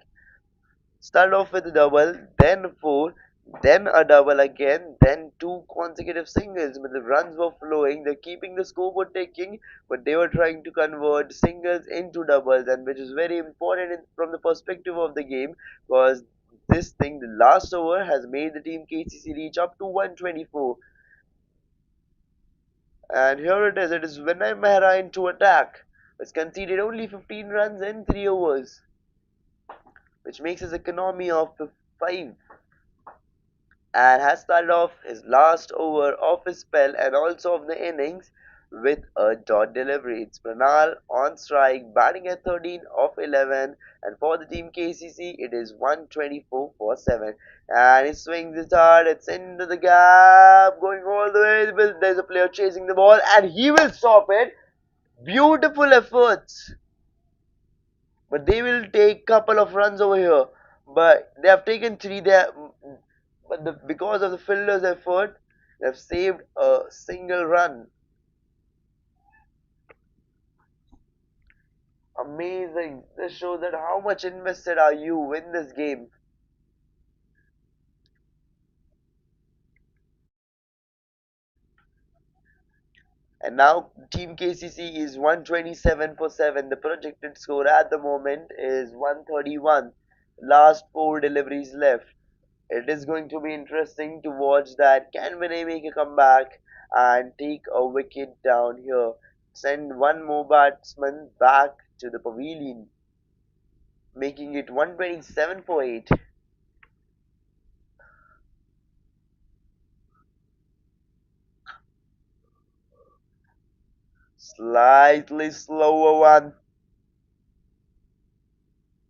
Started off with a double, then a four, then a double again, then two consecutive singles. But the runs were flowing, they're keeping the scoreboard ticking, but they were trying to convert singles into doubles, and which is very important from the perspective of the game because this thing, the last over, has made the team KCC reach up to 124. And here it is Vinay Mehra into attack. It's conceded only 15 runs in 3 overs, which makes his economy of 5 and has started off his last over of his spell and also of the innings with a dot delivery. It's Pranal on strike, batting at 13 of 11, and for the team KCC, it is 124 for 7. And he swings it hard, it's into the gap, going all the way. There's a player chasing the ball, and he will stop it. Beautiful efforts, but they will take couple of runs over here. But they have taken three there, but because of the fielder's effort, they have saved a single run. Amazing! This shows that how much invested are you in this game. And now Team KCC is 127 for 7. The projected score at the moment is 131. Last 4 deliveries left. It is going to be interesting to watch that. Can Vinay make a comeback and take a wicket down here? Send one more batsman back to the pavilion, making it 127 for 8. Slightly slower one.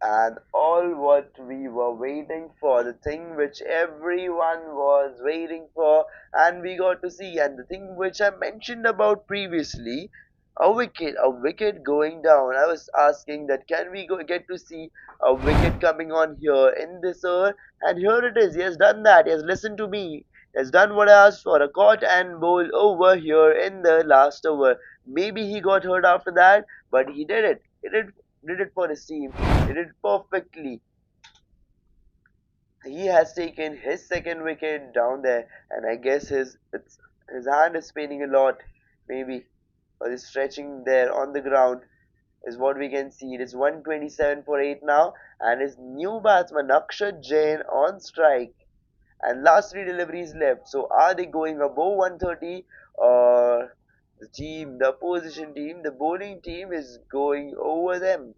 And all what we were waiting for, the thing which everyone was waiting for, and we got to see, and the thing which I mentioned about previously, a wicket going down. I was asking that can we get to see a wicket coming on here in this over, and here it is. He has done that. He has listened to me. He has done what I asked for, a caught and bowl over here in the last over. Maybe he got hurt after that, but he did it. Did it for his team. Did it perfectly. He has taken his second wicket down there, and I guess his hand is paining a lot, maybe, or he's stretching there on the ground. Is what we can see. It is 127 for 8 now, and his new batsman Akshat Jain on strike. And last 3 deliveries left. So are they going above 130, or the opposition team, the bowling team is going over them?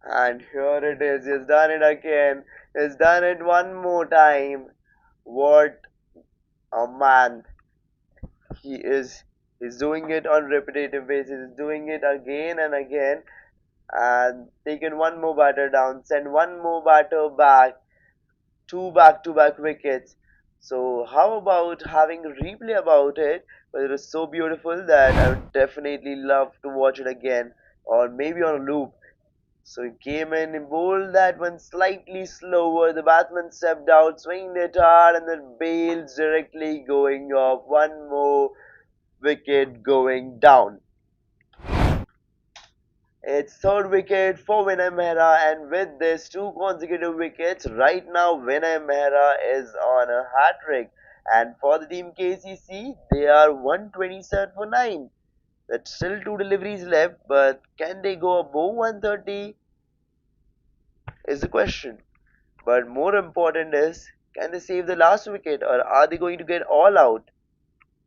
And here it is. He's done it again. He's done it one more time. What a man. He is. He's doing it on repetitive basis. He's doing it again and again. And taken one more batter down. Send one more batter back. Two back-to-back wickets. So how about having a replay about it? But it was so beautiful that I would definitely love to watch it again. Or maybe on a loop. So he came in, he bowled that one slightly slower. The batsman stepped out, swinged it hard, and then bails directly going off. One more wicket going down. It's third wicket for Vinay Mehra, and with this two consecutive wickets, right now Vinay Mehra is on a hat trick. And for the team KCC, they are 127 for 9. That's still two deliveries left, but can they go above 130 is the question. But more important is, can they save the last wicket or are they going to get all out?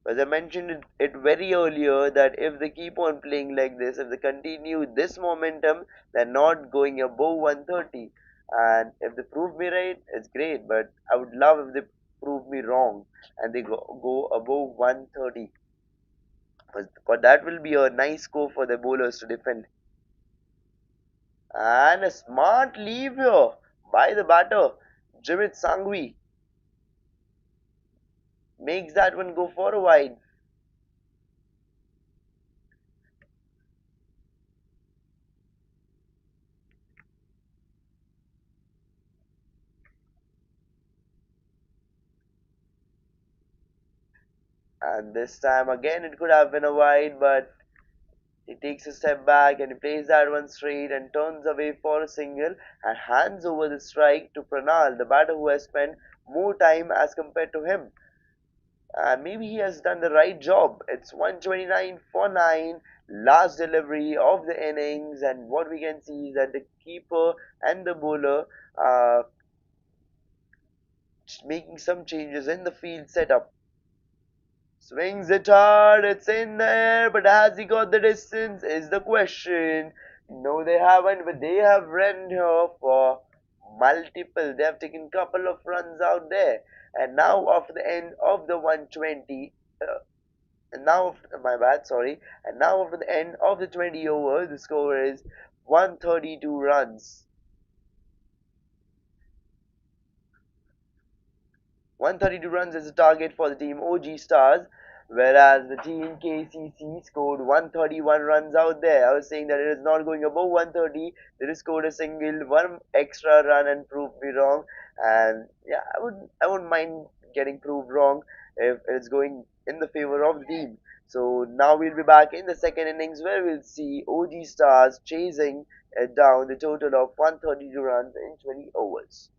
As I mentioned it very earlier that if they keep on playing like this, if they continue this momentum, they're not going above 130. And if they prove me right, it's great. But I would love if they prove me wrong and they go above 130. Because that will be a nice score for the bowlers to defend. And a smart leave here by the batter, Jimit Sangvi, makes that one go for a wide. And this time again it could have been a wide, but he takes a step back and he plays that one straight and turns away for a single and hands over the strike to Pranal, the batter who has spent more time as compared to him. And maybe he has done the right job. It's 129 for 9, last delivery of the innings, and what we can see is that the keeper and the bowler are making some changes in the field setup. Swings it hard, it's in there, but has he got the distance is the question. No, they haven't, but they have run here for multiple. They have taken couple of runs out there. And now after the end of the 120, and now, my bad, sorry. And now after the end of the 20 overs, the score is 132 runs. 132 runs is the target for the team OG Stars, whereas the team KCC scored 131 runs out there. I was saying that it is not going above 130. They just scored a single, one extra run and proved me wrong. And yeah, I wouldn't mind getting proved wrong if it's going in the favor of the team. So now we'll be back in the second innings where we'll see OG Stars chasing down the total of 132 runs in 20 overs.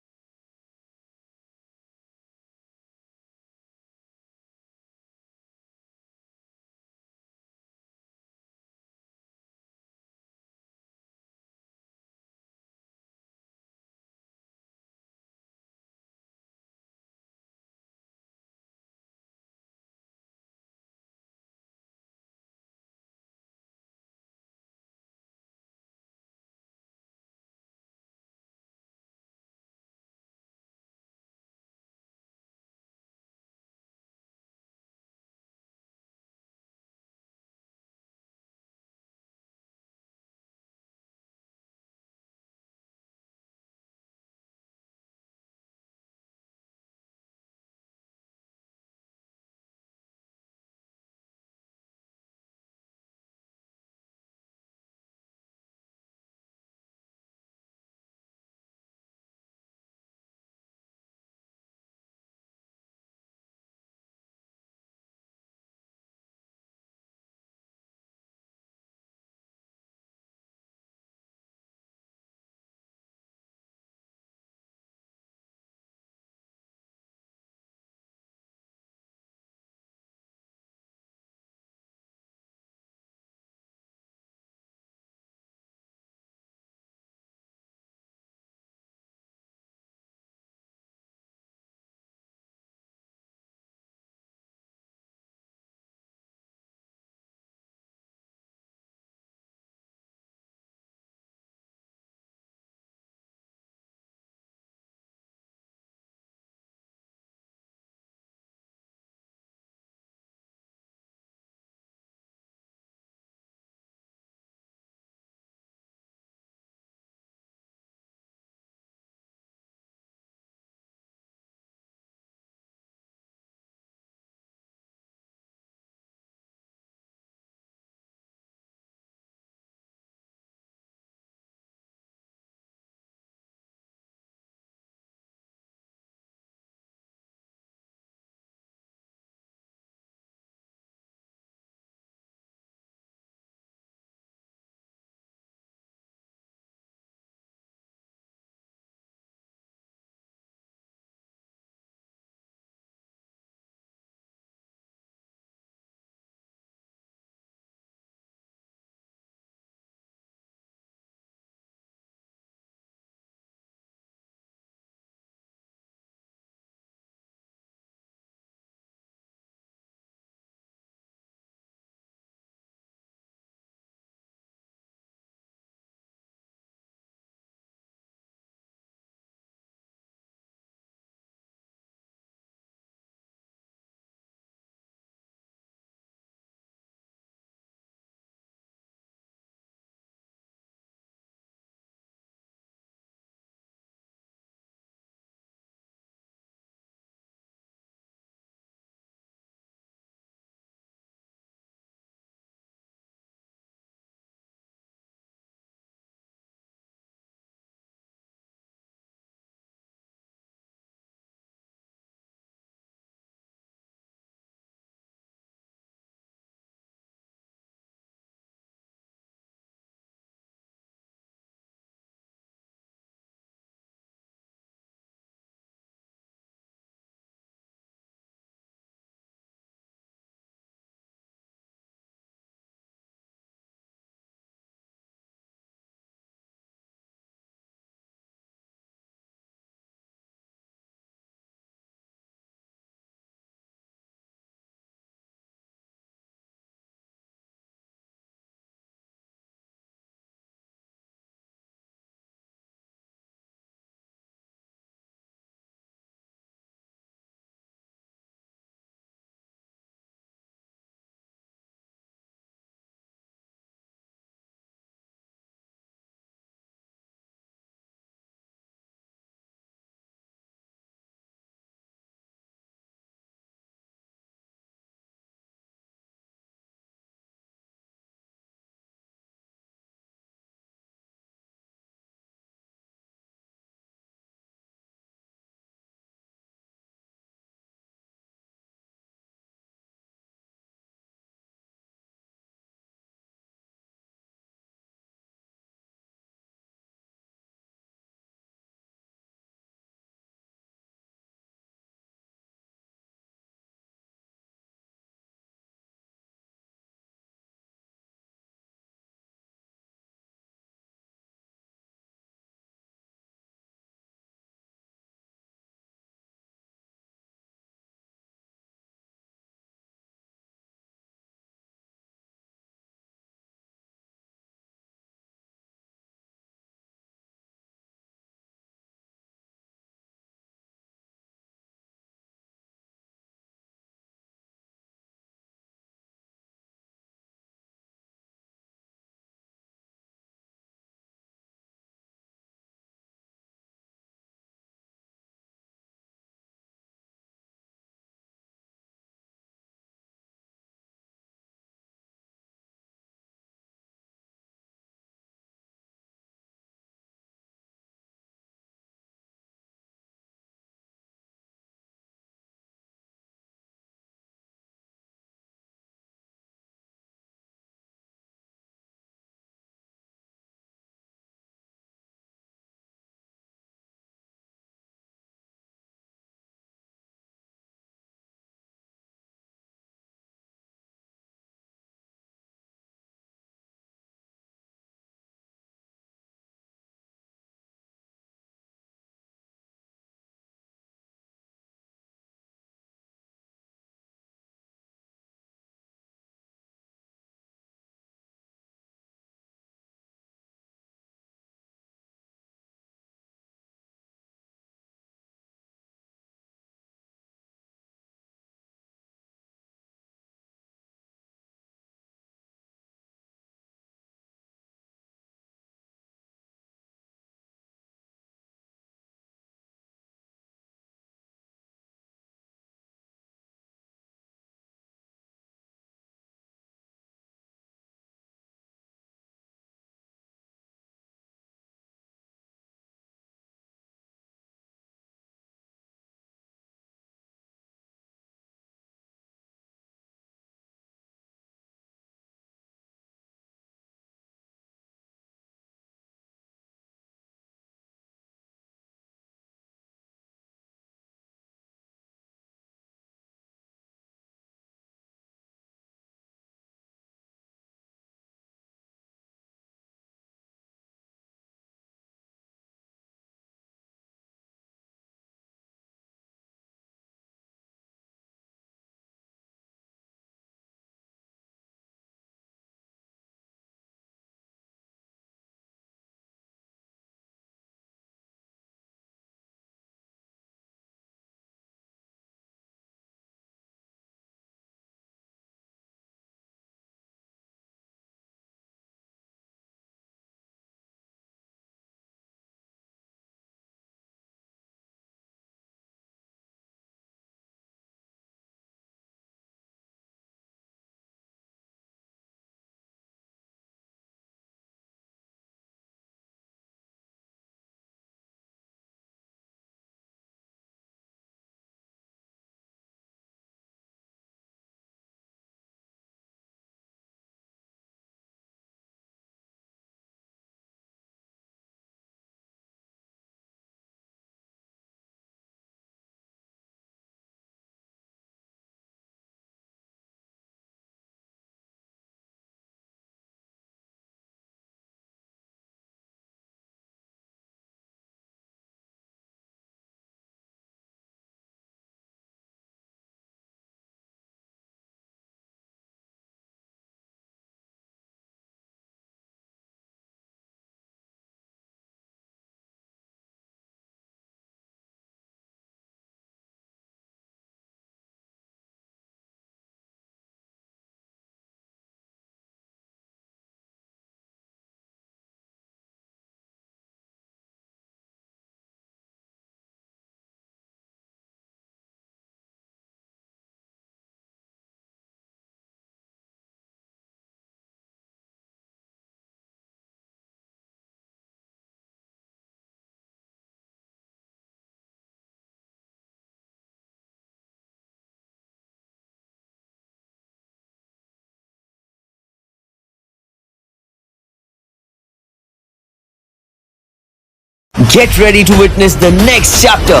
Get ready to witness the next chapter.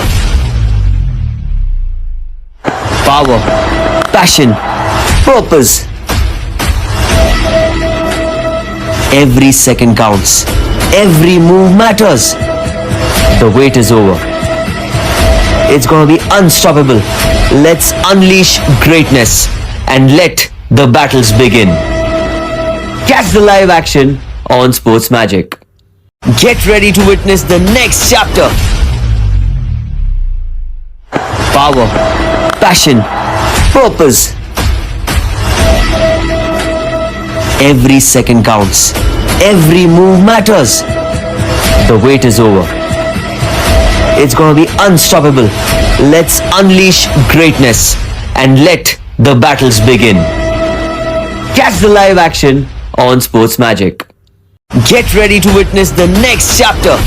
Power, passion, purpose. Every second counts. Every move matters. The wait is over. It's gonna be unstoppable. Let's unleash greatness and let the battles begin. Catch the live action on Sports Magic. Get ready to witness the next chapter. Power, passion, purpose. Every second counts. Every move matters. The wait is over. It's gonna be unstoppable. Let's unleash greatness and let the battles begin. Catch the live action on Sports Magic. Get ready to witness the next chapter.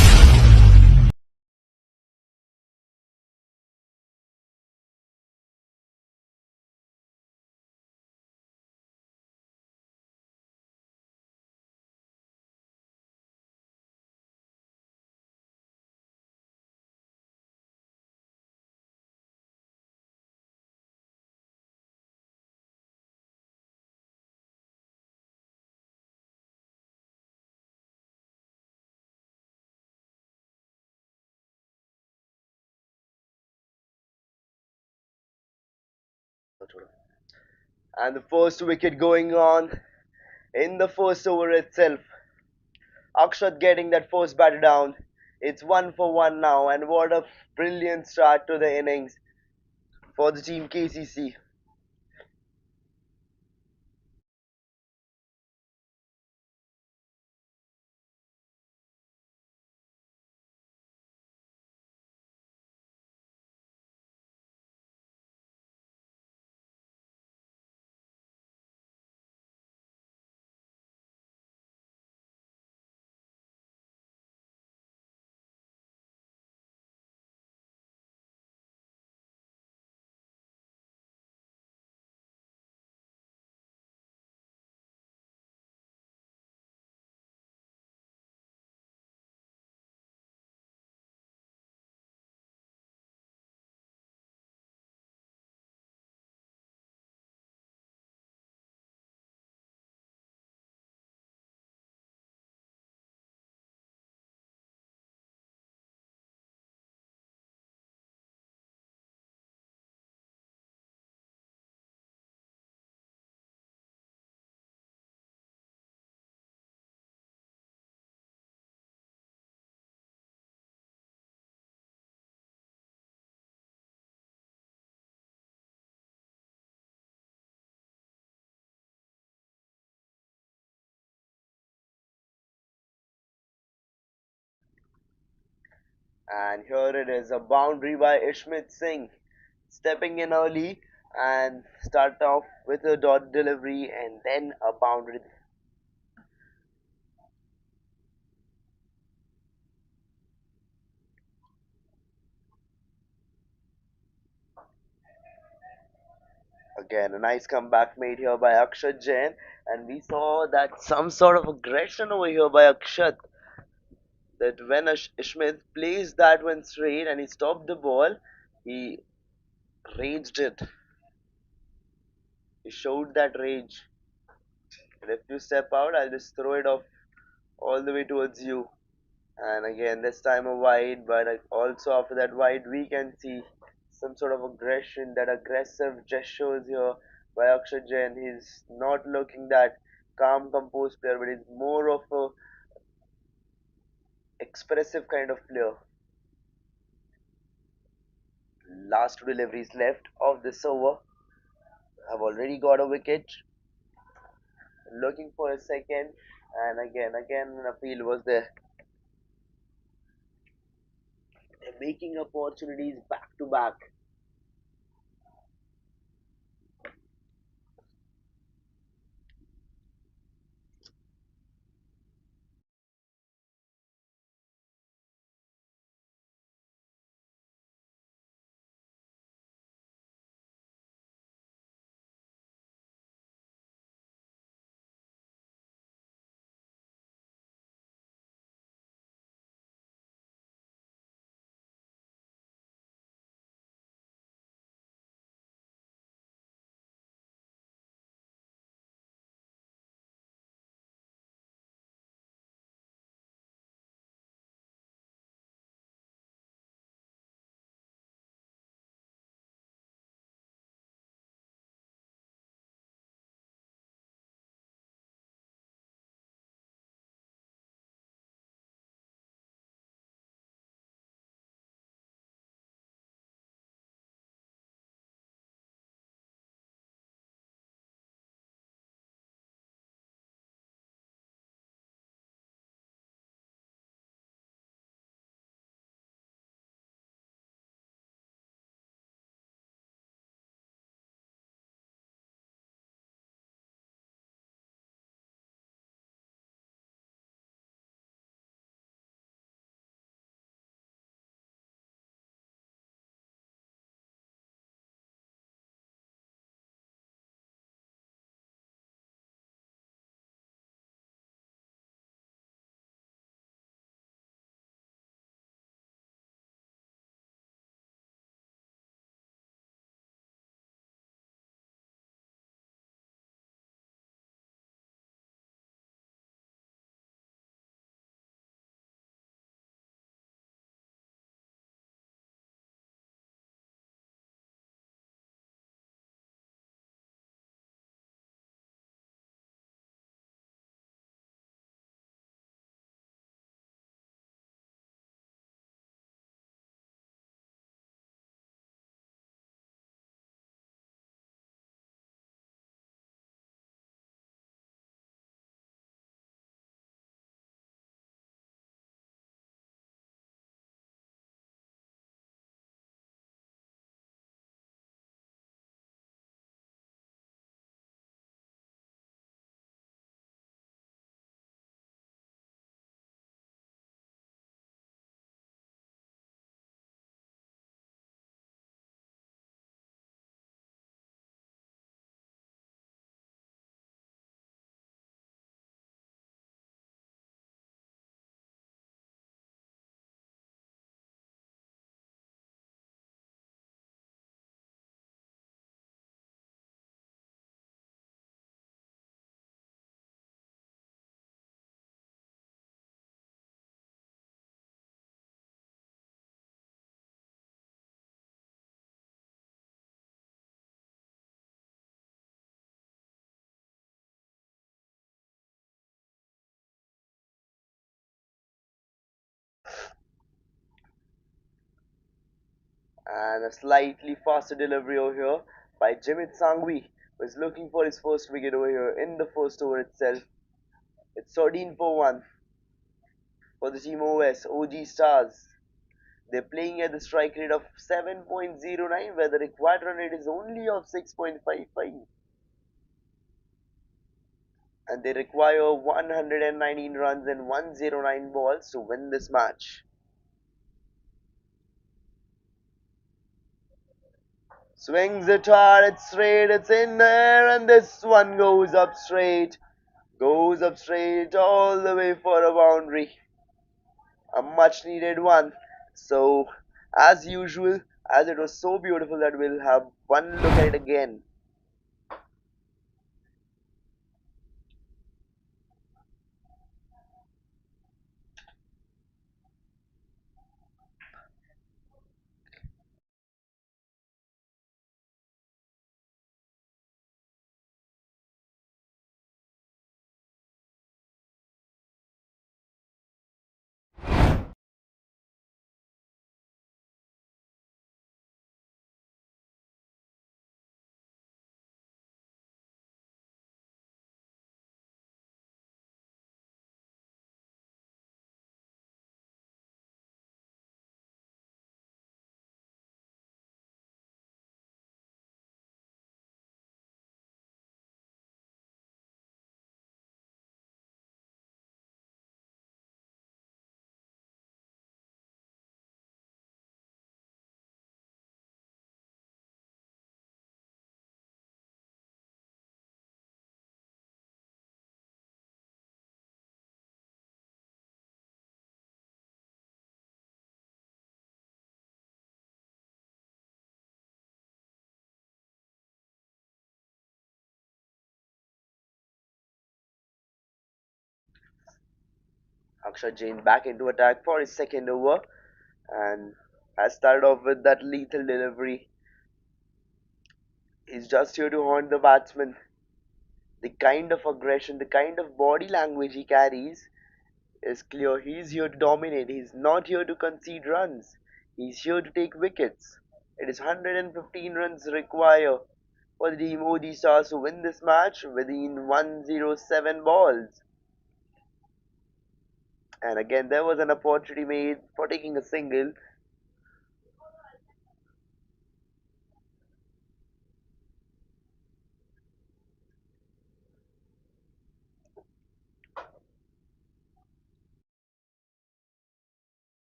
And the first wicket going on in the first over itself. Akshat getting that first batter down. It's 1 for 1 now, and what a brilliant start to the innings for the team KCC. And here it is, a boundary by Ishmit Singh, stepping in early and start off with a dot delivery and then a boundary. Again, a nice comeback made here by Akshat Jain, and we saw that some sort of aggression over here by Akshat. That when Ishmit placed that one straight and he stopped the ball, he raged it. He showed that rage. And if you step out, I'll just throw it off all the way towards you. And again, this time a wide, but also after that wide, we can see some sort of aggression, that aggressive gestures here by Akshat Jain. He's not looking that calm, composed player, but he's more of a expressive kind of player. Last two deliveries left of this over. Have already got a wicket. Looking for a second, and again, an appeal was there. They're making opportunities back to back. And a slightly faster delivery over here by Jimit Sangvi, who is looking for his first wicket over here in the first over itself. It's 13 for 1 for the team OS, OG Stars. They're playing at the strike rate of 7.09, where the required run rate is only of 6.55. And they require 119 runs and 109 balls to win this match. Swings it hard, it's straight, it's in there, and this one goes up straight. Goes up straight all the way for a boundary. A much needed one. So, as usual, as it was so beautiful that we'll have one look at it again. Akshat Jain back into attack for his second over and has started off with that lethal delivery. He's just here to haunt the batsman. The kind of aggression, the kind of body language he carries is clear. He's here to dominate. He's not here to concede runs. He's here to take wickets. It is 115 runs required for the team OG Stars to win this match within 107 balls. And again, there was an opportunity made for taking a single.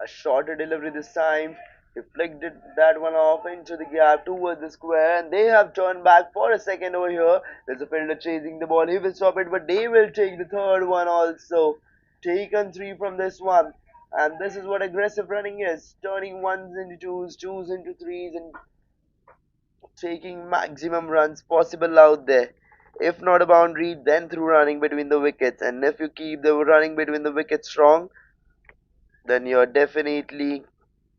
A shorter delivery this time. He flicked that one off into the gap towards the square, and they have turned back for a second over here. There's a fielder chasing the ball. He will stop it, but they will take the third one also. Taken three from this one. And this is what aggressive running is, turning ones into twos, twos into threes, and taking maximum runs possible out there. If not a boundary, then through running between the wickets. And if you keep the running between the wickets strong, then you're definitely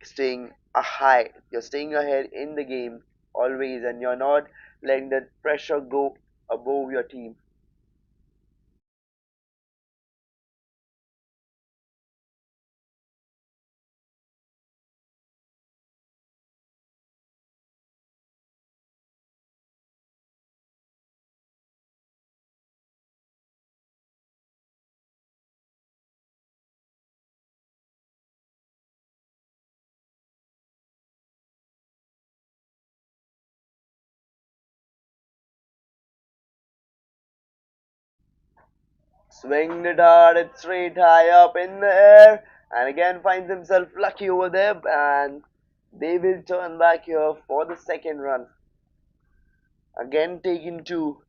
staying high. You're staying ahead in the game always, and you're not letting the pressure go above your team. Swinged it hard, it's straight high up in the air, and again finds himself lucky over there, and they will turn back here for the second run. Again taking two.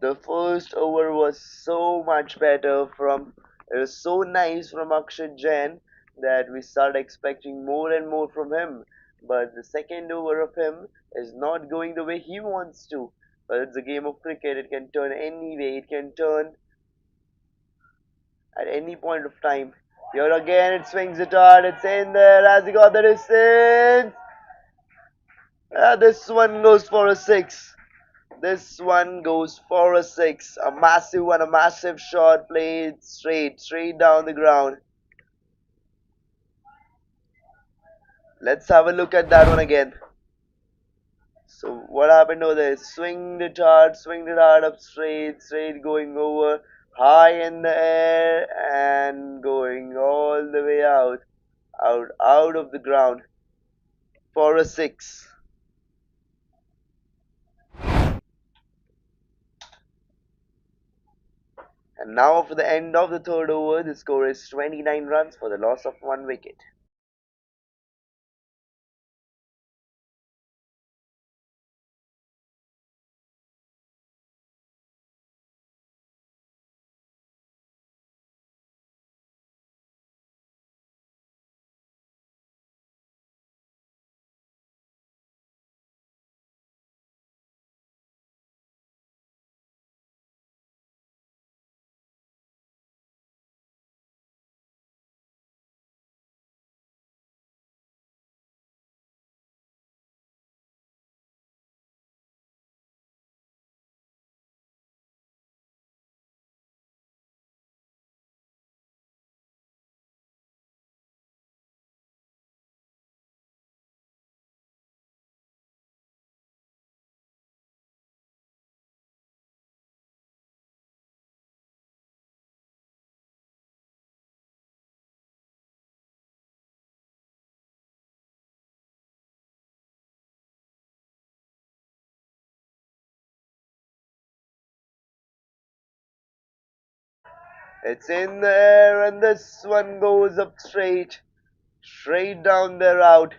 The first over was so much better from it was so nice from Akshat Jain that we start expecting more and more from him. But the second over of him is not going the way he wants to. But it's a game of cricket. It can turn any way. It can turn at any point of time. Here again, it swings it hard. It's in there. Has he got the distance? This one goes for a six. This one goes for a six. A massive one, a massive shot played straight down the ground. Let's have a look at that one again. So what happened over there? Swinged it hard up straight going over, high in the air and going all the way out of the ground for a six. And now for the end of the third over, the score is 29 runs for the loss of 1 wicket. It's in the air and this one goes up straight down there out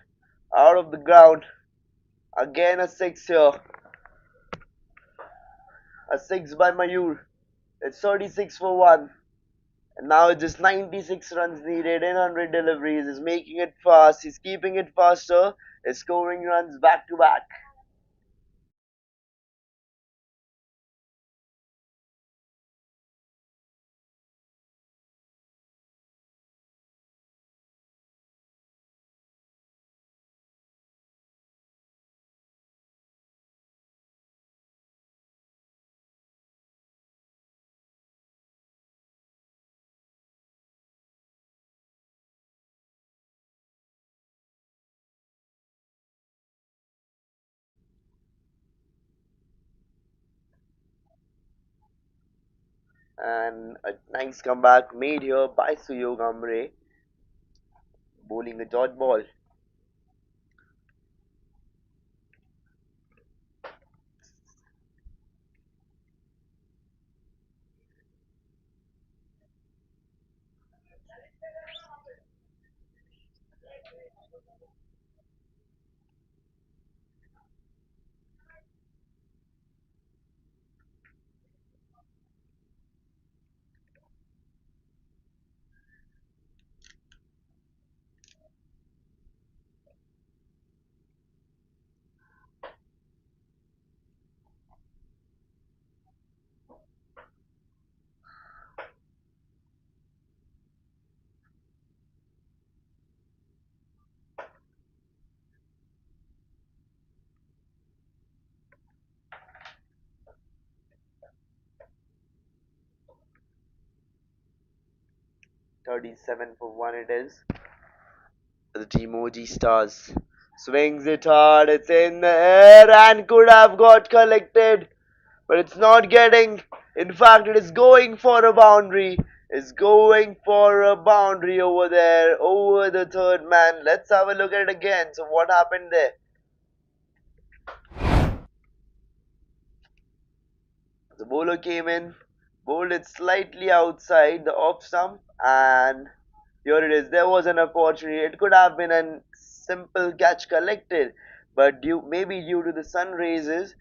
of the ground. Again a six here. A six by Mayur. It's 36 for 1. And now it's just 96 runs needed in 100 deliveries. He's making it fast. He's keeping it faster. He's scoring runs back to back. And a nice comeback made here by Suyog Amre, bowling a dot ball. 37 for 1 it is. The Timoji Stars swings it hard. It's in the air and could have got collected. But it's not getting. In fact, it is going for a boundary. It's going for a boundary over there, over the third man. Let's have a look at it again. So what happened there? The bowler came in, bowled it slightly outside the off stump, and here it is. There was an opportunity. It could have been a simple catch collected, but maybe due to the sun rays,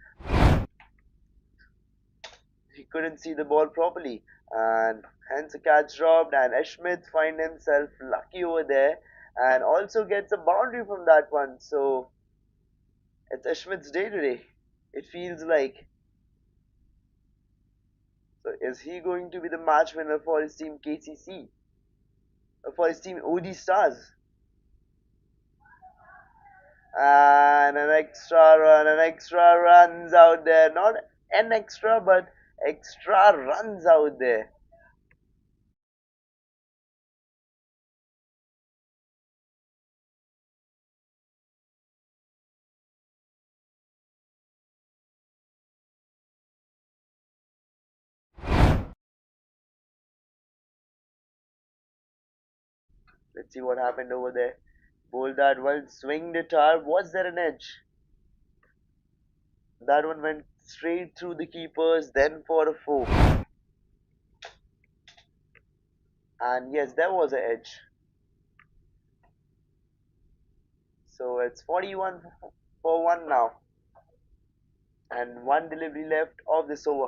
he couldn't see the ball properly, and hence a catch dropped. And Ashmith find himself lucky over there, and also gets a boundary from that one. So it's Ashmith's day today. It feels like. So is he going to be the match winner for his team KCC? For his team OD Stars? And an extra runs out there. Not an extra, but extra runs out there. Let's see what happened over there. Bowled that well, swinged it hard. Was there an edge? That one went straight through the keepers, then for a four. And yes, there was an edge. So it's 41 for 1 now. And one delivery left of this over.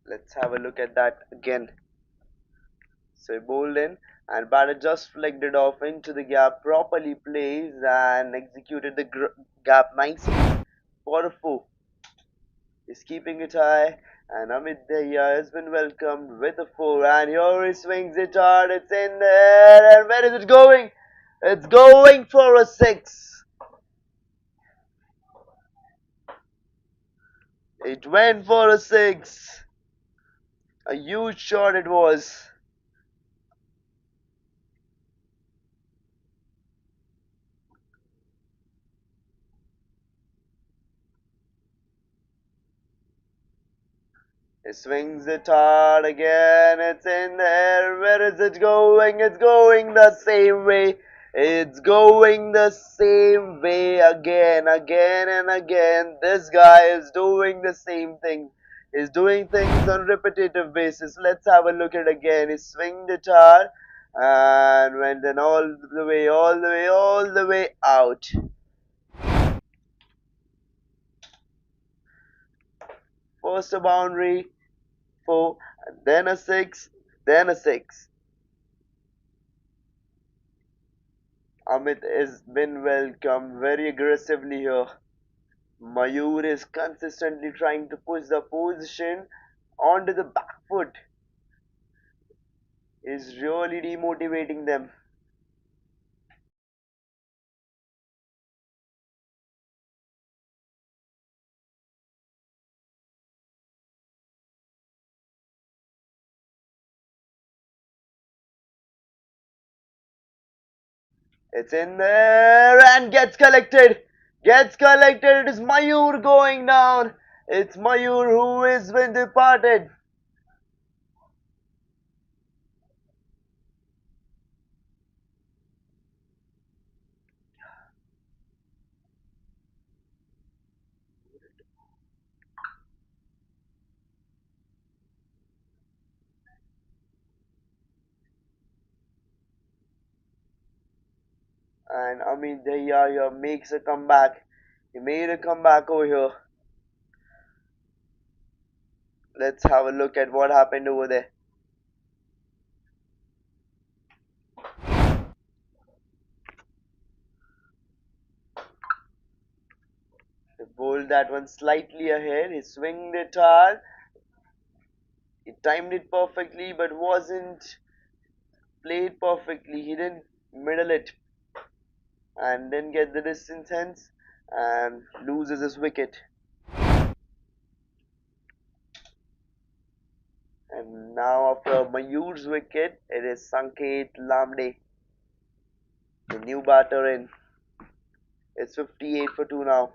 Let's have a look at that again. So he bowled in, and batter just flicked it off into the gap, properly placed and executed the gap nicely for a four. He's keeping it high, and Amit Dahiya has been welcomed with a four, and here he swings it hard. It's in the air, and where is it going? It's going for a six. It went for a six. A huge shot it was. He swings it hard again. It's in there. Where is it going? It's going the same way. It's going the same way again, again and again. This guy is doing the same thing. He's doing things on repetitive basis. Let's have a look at it again. He swinged it hard and went then all the way, all the way, all the way out. First a boundary, 4, then a 6, then a 6. Amit has been welcomed very aggressively here. Mayur is consistently trying to push the position onto the back foot. Is really demotivating them. It's in there and gets collected. Gets collected. It is Mayur going down. It's Mayur who has been departed. And Amit Dahiya here makes a comeback. He made a comeback over here. Let's have a look at what happened over there. He bowled that one slightly ahead. He swinged it hard. He timed it perfectly, but wasn't played perfectly. He didn't middle it and didn't get the distance hence and loses his wicket. And now after Mayur's wicket, it is Sanket Lamde, the new batter in. It's 58 for 2 now.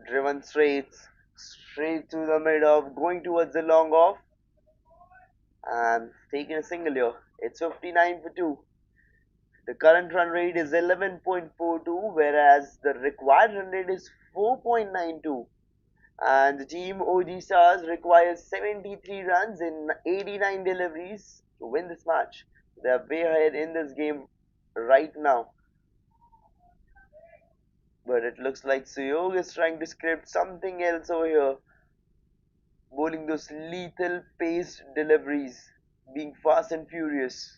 Driven straight to the mid off, going towards the long off and taking a single here. It's 59 for 2. The current run rate is 11.42, whereas the required run rate is 4.92. And the team OG Stars requires 73 runs in 89 deliveries to win this match. They are way ahead in this game right now. But it looks like Suyog is trying to script something else over here. bowling those lethal paced deliveries, being fast and furious.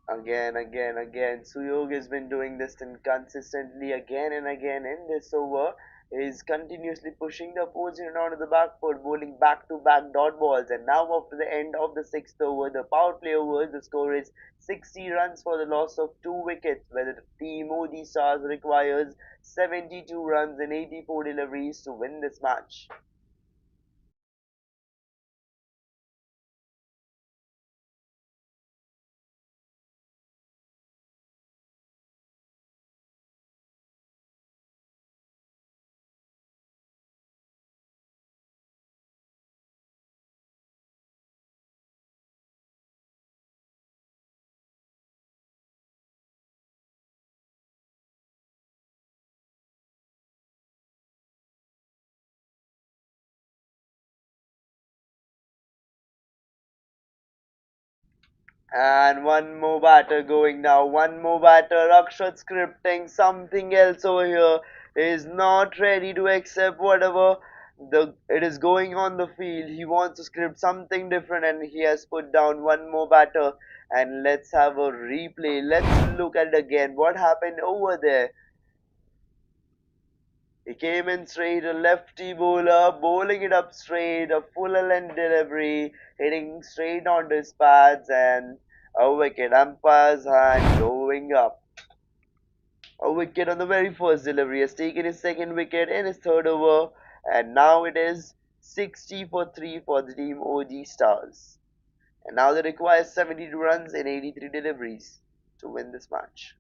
Again. Suyog has been doing this consistently again and again in this over. He's continuously pushing the opposition onto the back foot, bowling back to back dot balls. And now, after the end of the sixth over, the power play over, the score is 60 runs for the loss of 2 wickets, where the team OD Stars requires 72 runs and 84 deliveries to win this match. And one more batter going now. One more batter. Akshat scripting something else over here. Is not ready to accept whatever the it is going on the field. He wants to script something different, and he has put down one more batter. And let's have a replay. Let's look at it again. What happened over there? He came in straight, a lefty bowler, bowling it up straight, a fuller length delivery, hitting straight onto his pads, and a wicket. Umpire's hand going up. A wicket on the very first delivery. Has taken his second wicket in his third over, and now it is 60 for 3 for the team OG Stars. And now they require 72 runs in 83 deliveries to win this match.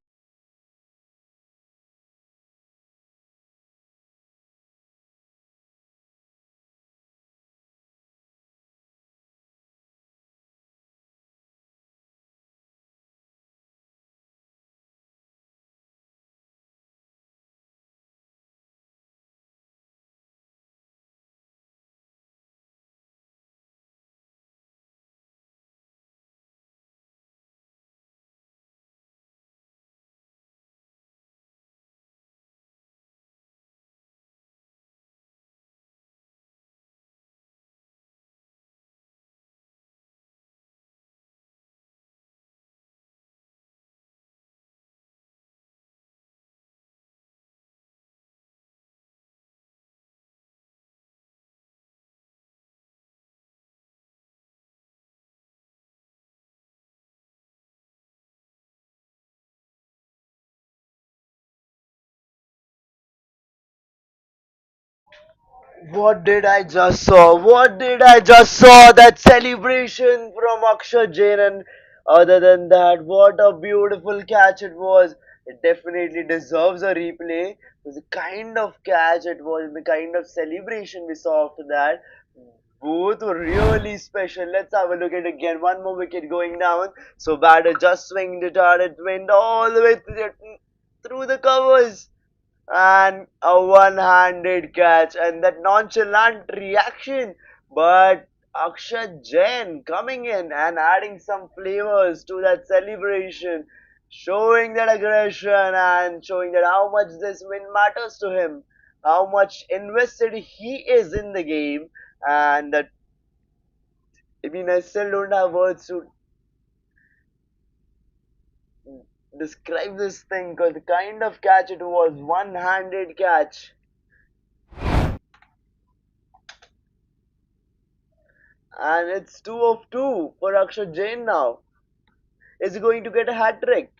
What did I just saw? What did I just saw? That celebration from Akshay Jain, and other than that, what a beautiful catch it was. It definitely deserves a replay. It was the kind of catch it was, the kind of celebration we saw after that. Both were really special. Let's have a look at it again. One more wicket going down. So batter just swinged it hard. It went all the way through the covers, and a one-handed catch, and that nonchalant reaction. But Akshat Jain coming in and adding some flavors to that celebration, showing that aggression and showing that how much this win matters to him, how much invested he is in the game, and that, I mean, I still don't have words to describe this thing, because the kind of catch it was, one-handed catch. And it's 2 of 2 for Akshat Jain now. Is he going to get a hat trick?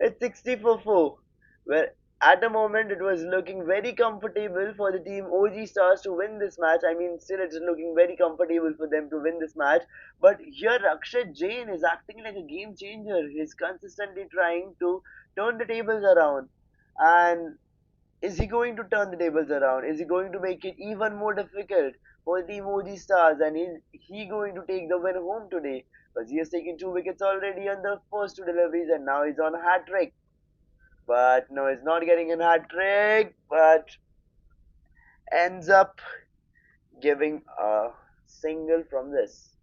It's 60 for 4. Where at the moment it was looking very comfortable for the team OG Stars to win this match. I mean, still it's looking very comfortable for them to win this match. But here Akshat Jain is acting like a game changer. He's consistently trying to turn the tables around. And is he going to turn the tables around? Is he going to make it even more difficult for the Emoji Stars? And is he going to take the win home today? Because he has taken 2 wickets already on the first 2 deliveries, and now he's on a hat trick. But no, he's not getting a hat trick, but ends up giving a single from this.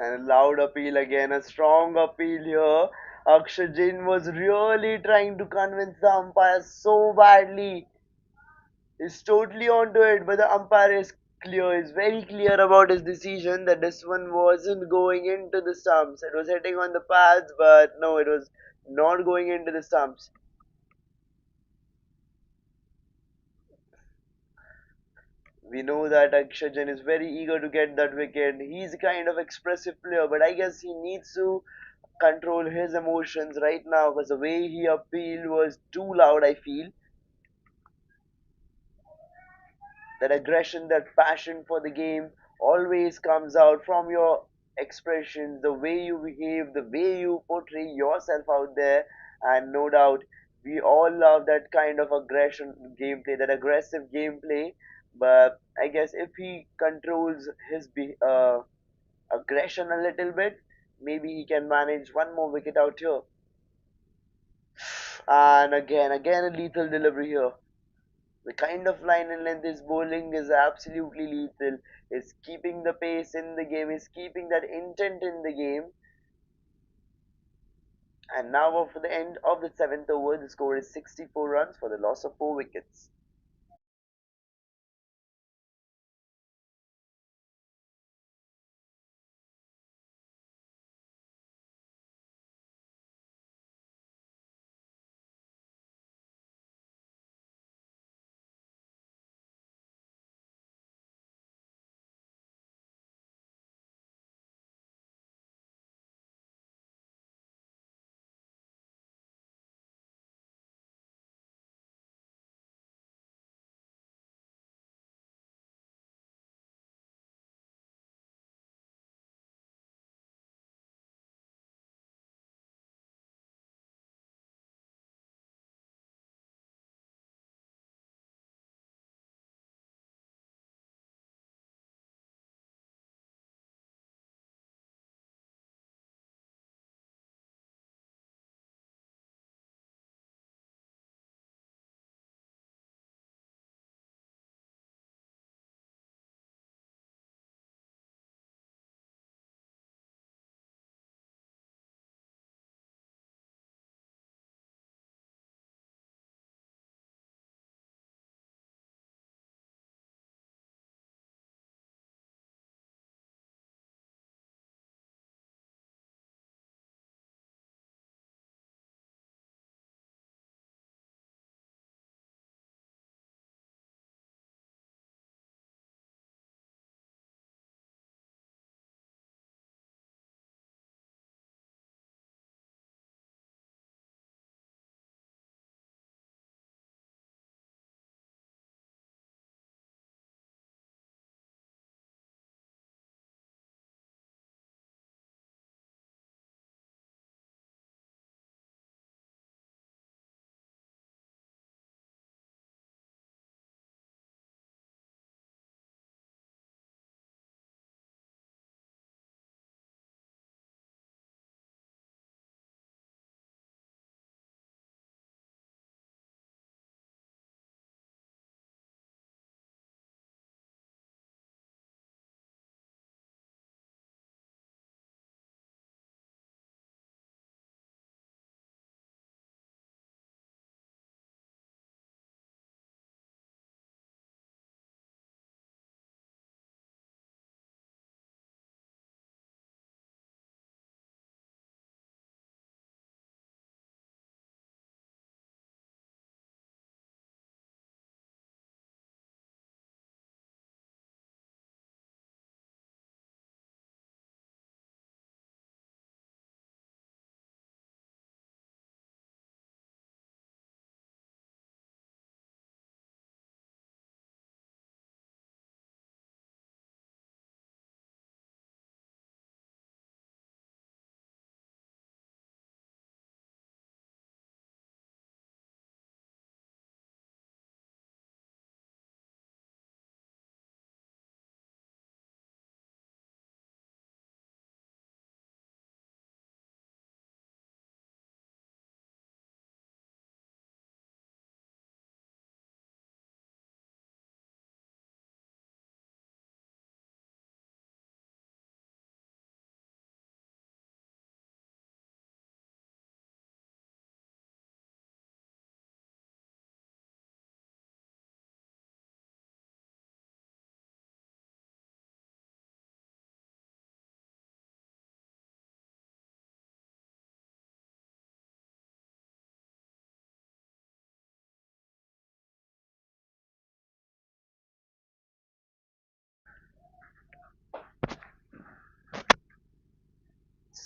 And a loud appeal again, a strong appeal here. Akshay Jain was really trying to convince the umpire so badly. Is totally onto it, but the umpire is clear, is very clear about his decision that this one wasn't going into the stumps. It was hitting on the pads, but no, it was not going into the stumps. We know that Akshajan is very eager to get that wicket. He's a kind of expressive player, but I guess he needs to control his emotions right now, because the way he appealed was too loud, I feel. That aggression, that passion for the game always comes out from your expressions, the way you behave, the way you portray yourself out there. And no doubt, we all love that kind of aggression gameplay, that aggressive gameplay. But I guess if he controls his aggression a little bit, maybe he can manage one more wicket out here. And again, a lethal delivery here. The kind of line and length his bowling is absolutely lethal. Is keeping the pace in the game, is keeping that intent in the game. And now for the end of the seventh over, the score is 64 runs for the loss of 4 wickets.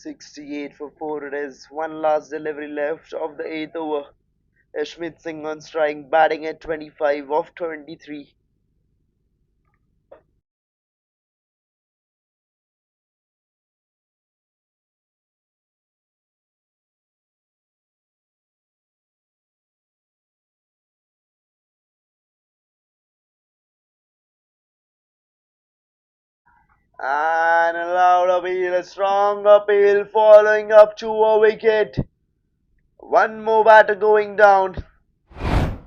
68 for 4 it is. One last delivery left of the 8th over. Ashmit Singh on strike, batting at 25 of 23. And a loud appeal, a strong appeal, following up to a wicket. One more batter going down.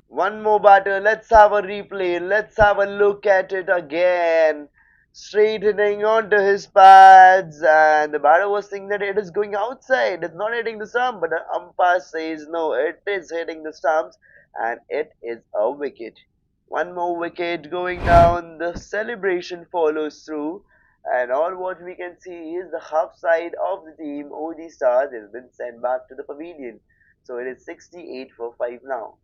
One more batter. Let's have a replay. Let's have a look at it again. Straightening onto his pads, and the batter was thinking that it is going outside. It's not hitting the stump, but the umpire says no, it is hitting the stumps, and it is a wicket. One more wicket going down. The celebration follows through, and all what we can see is the half side of the team, OD Stars, has been sent back to the pavilion. So it is 68 for 5 now.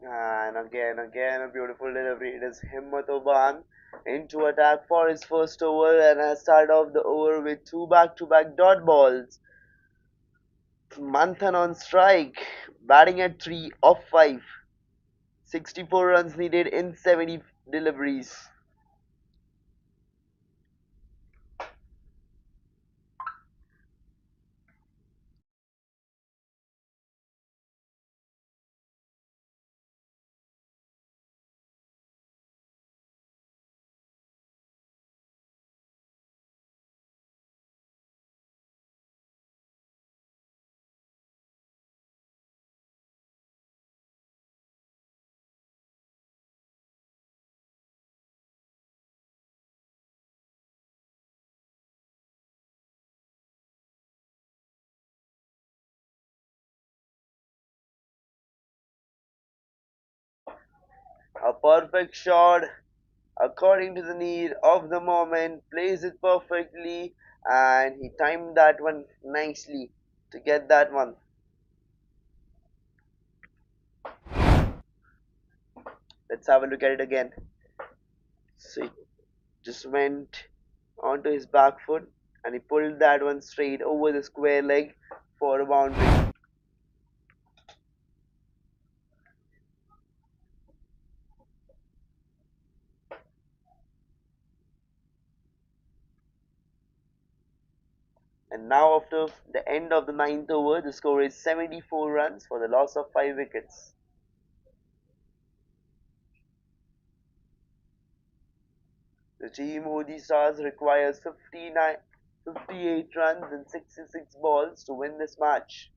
And again, a beautiful delivery. It is Himmat Oban into attack for his first over and has started off the over with two back-to-back dot balls. Manthan on strike, batting at 3 of 5. 64 runs needed in 70 deliveries. A perfect shot according to the need of the moment, plays it perfectly, and he timed that one nicely to get that one. Let's have a look at it again. So he just went onto his back foot and he pulled that one straight over the square leg for a boundary. And now, after the end of the ninth over, the score is 74 runs for the loss of 5 wickets. The team OD Stars requires 58 runs in 66 balls to win this match.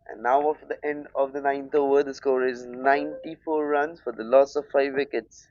And now, after the end of the ninth over, the score is 94 runs for the loss of 5 wickets.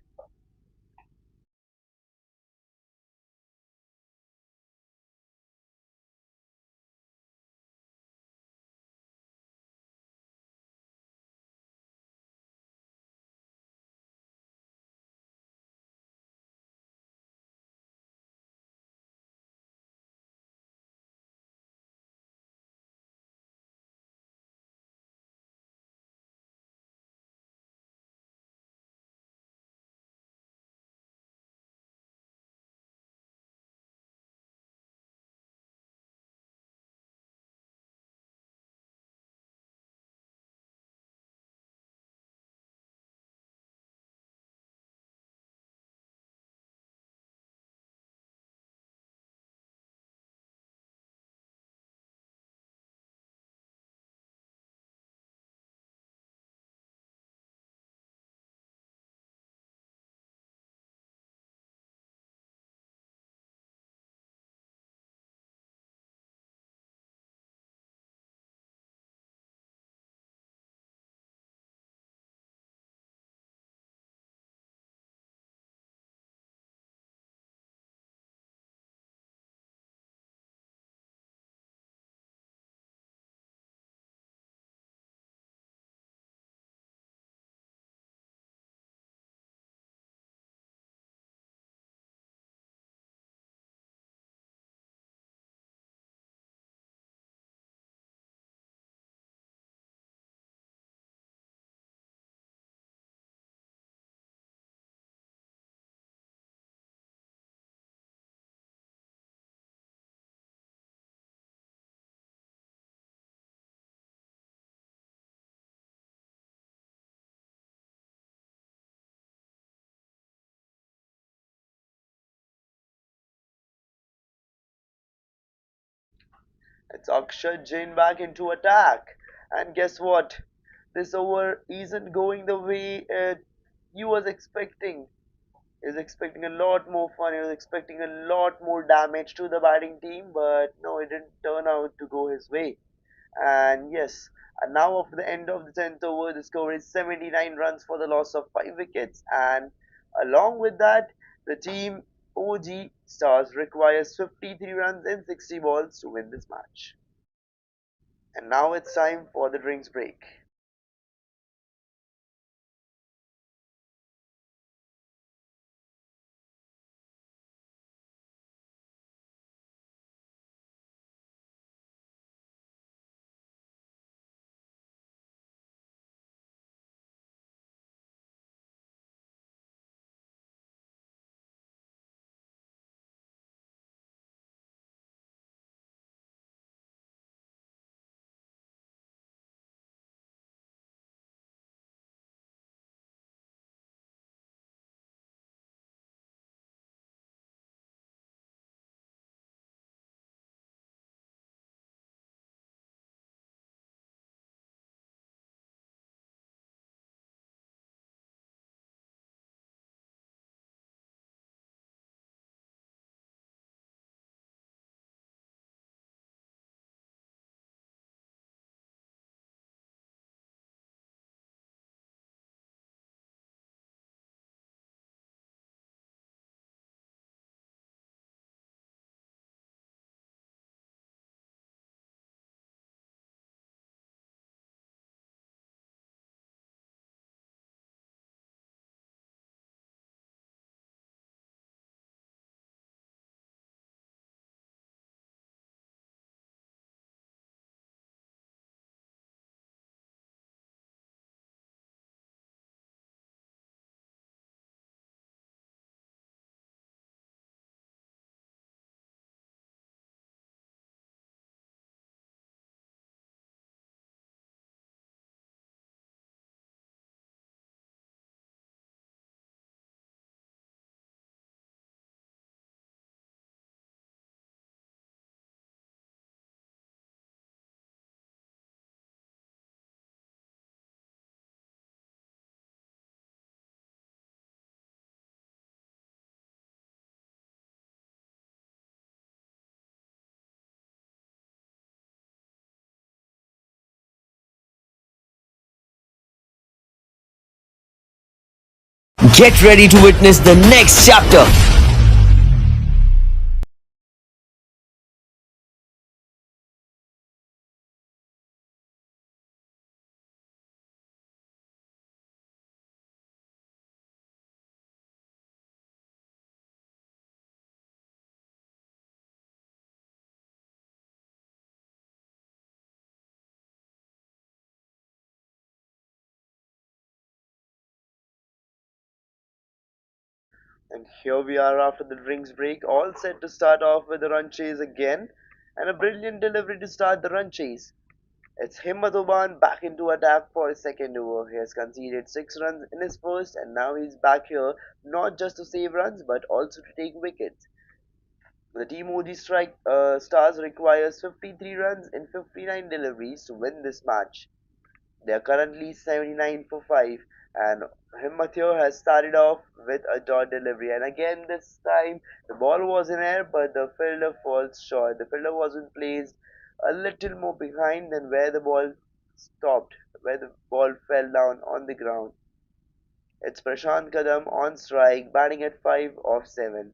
It's Akshat Jain back into attack. And guess what? This over isn't going the way he was expecting. He was expecting a lot more fun. He was expecting a lot more damage to the batting team, but no, it didn't turn out to go his way. And yes, and now after the end of the 10th over, the score is 79 runs for the loss of 5 wickets. And along with that, the team OG Stars requires 53 runs in 60 balls to win this match. And now it's time for the drinks break. Get ready to witness the next chapter. And here we are after the drinks break, all set to start off with the run chase again, and a brilliant delivery to start the run chase. It's Himmat Oban back into attack for his second over. He has conceded 6 runs in his first, and now he's back here not just to save runs but also to take wickets. The Team OG strike Stars requires 53 runs in 59 deliveries to win this match. They are currently 79 for 5, and Himmathur has started off with a dot delivery. And again, this time the ball was in air, but the fielder falls short. The fielder wasn't placed a little more behind than where the ball stopped, where the ball fell down on the ground. It's Prashant Kadam on strike, batting at 5 off 7.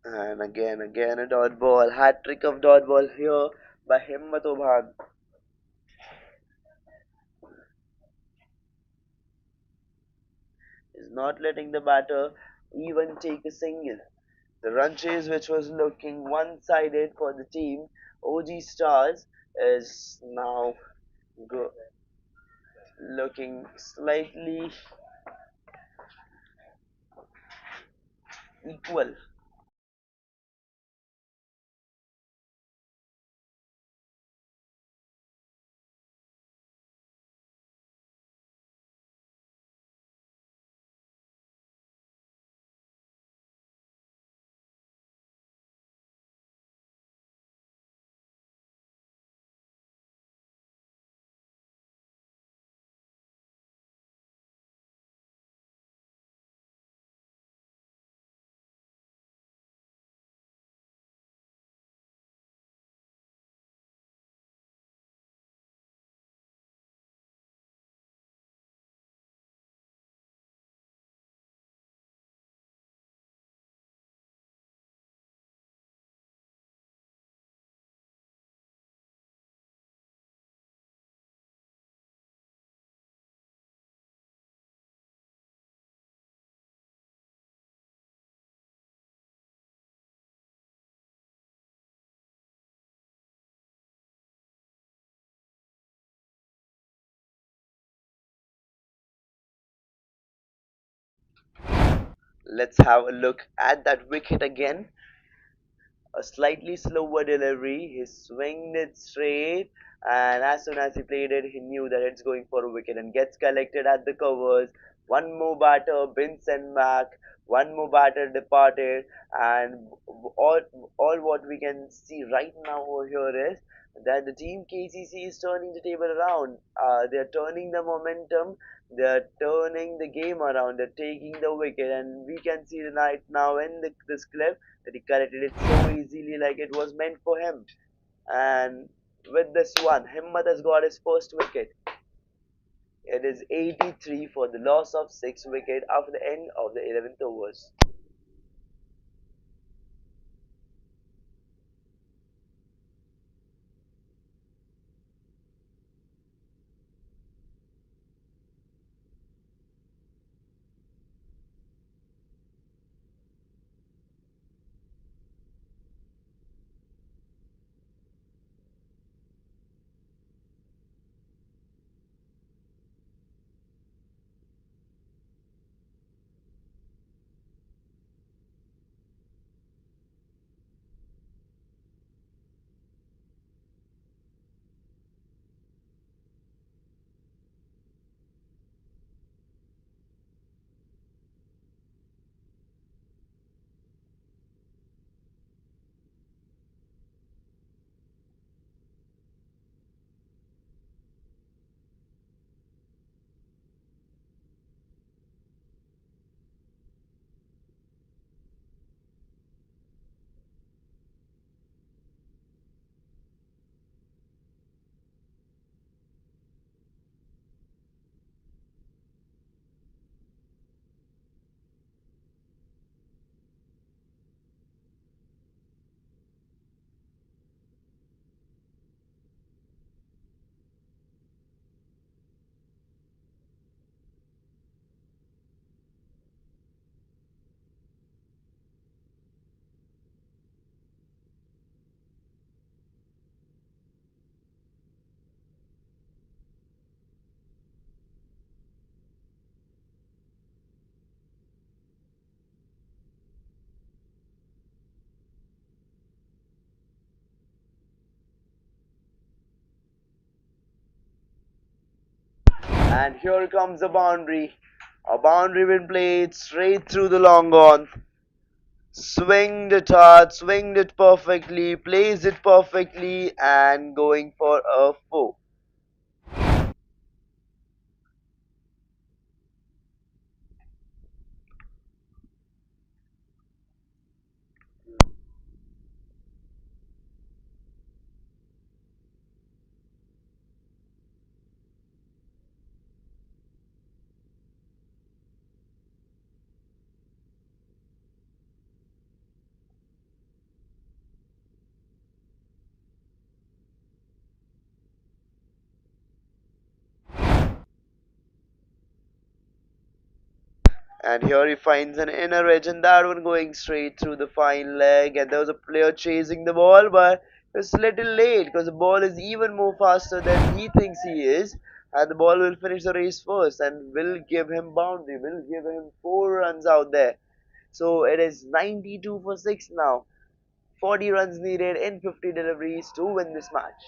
And again a dot ball. Hat trick of dot ball here by Himmat Oban. Is not letting the batter even take a single. The run chase, which was looking one sided for the team, OG Stars, is now go- looking slightly equal. Let's have a look at that wicket again. A slightly slower delivery. He swinged it straight, and as soon as he played it, he knew that it's going for a wicket and gets collected at the covers. One more batter been sent back. One more batter departed, and all what we can see right now over here is that the team KCC is turning the table around. They're turning the momentum. They're turning the game around. They're taking the wicket, and we can see tonight now in this clip that he collected it so easily, like it was meant for him. And with this one, Himmat has got his first wicket. It is 83 for the loss of 6 wicket after the end of the 11th overs. And here comes a boundary. A boundary been played straight through the long on. Swinged it hard, swinged it perfectly, placed it perfectly, and going for a four. And here he finds an inner edge, and that one going straight through the fine leg. And there was a player chasing the ball, but it's a little late because the ball is even more faster than he thinks he is. And the ball will finish the race first and will give him boundary, will give him 4 runs out there. So it is 92 for 6 now. 40 runs needed in 50 deliveries to win this match.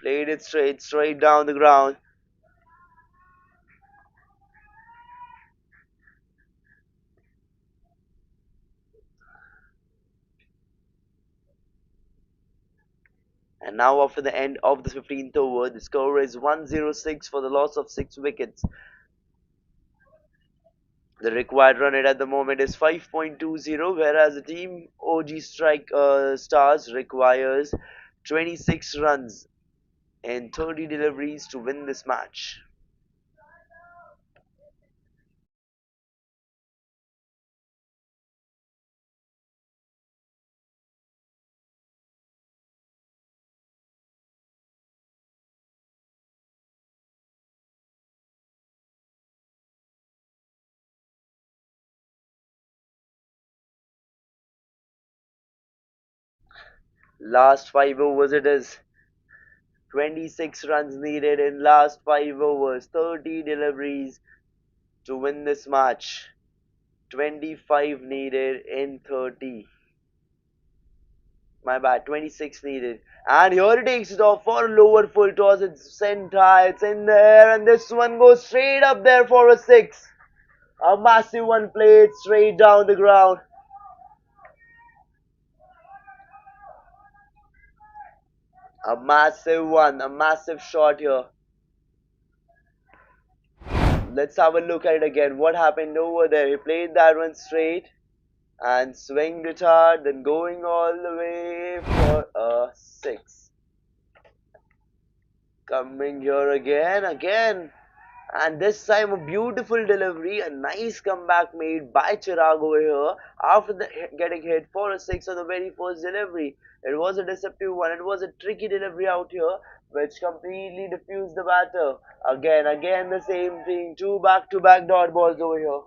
Played it straight down the ground. And now after the end of the 15th over, the score is 106 for the loss of 6 wickets. The required run rate at the moment is 5.20, whereas the team OG Strike Stars requires 26 runs in 30 deliveries to win this match. Last 5 overs it is. 26 runs needed in last 5 overs, 30 deliveries to win this match. 25 needed in 30. My bad, 26 needed. And here it takes it off for a lower full toss. It's sent high, it's in the air, and this one goes straight up there for a 6. A massive one played straight down the ground. A massive one, a massive shot here. Let's have a look at it again. What happened over there? He played that one straight and swinged it hard, then going all the way for a 6. Coming here again, and this time a beautiful delivery, a nice comeback made by Chirag over here after getting hit for a 6 on the very first delivery. It was a deceptive one, it was a tricky delivery out here which completely diffused the batter. Again the same thing, 2 back-to-back dot balls over here.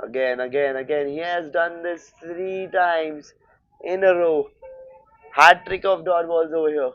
Again. He has done this 3 times in a row. Hat trick of dot balls over here.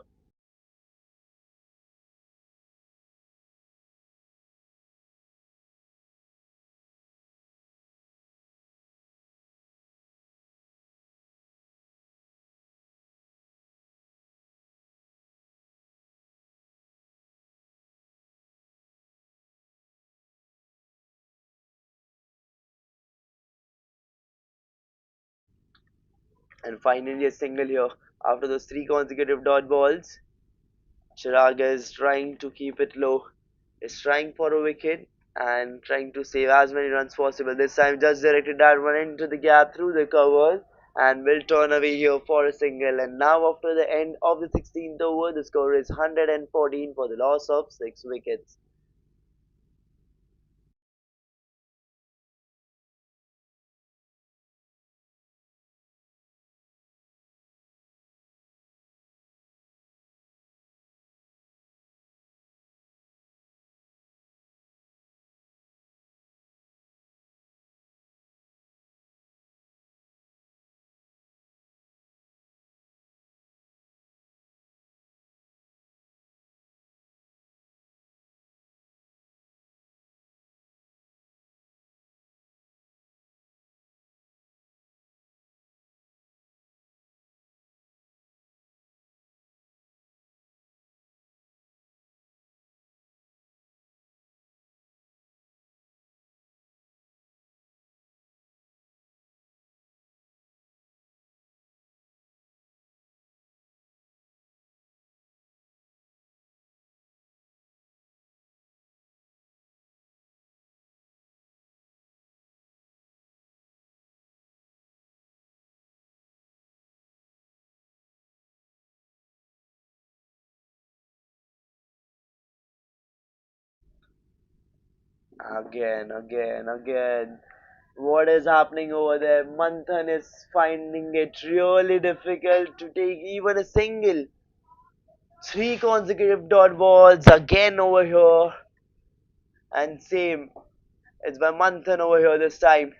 And finally a single here. After those 3 consecutive dot balls, Chirag is trying to keep it low. Is trying for a wicket and trying to save as many runs possible. This time just directed that one into the gap through the covers and will turn away here for a single. And now after the end of the 16th over, the score is 114 for the loss of 6 wickets. Again. What is happening over there? Manthan is finding it really difficult to take even a single. 3 consecutive dot balls again over here. And same. It's by Manthan over here this time.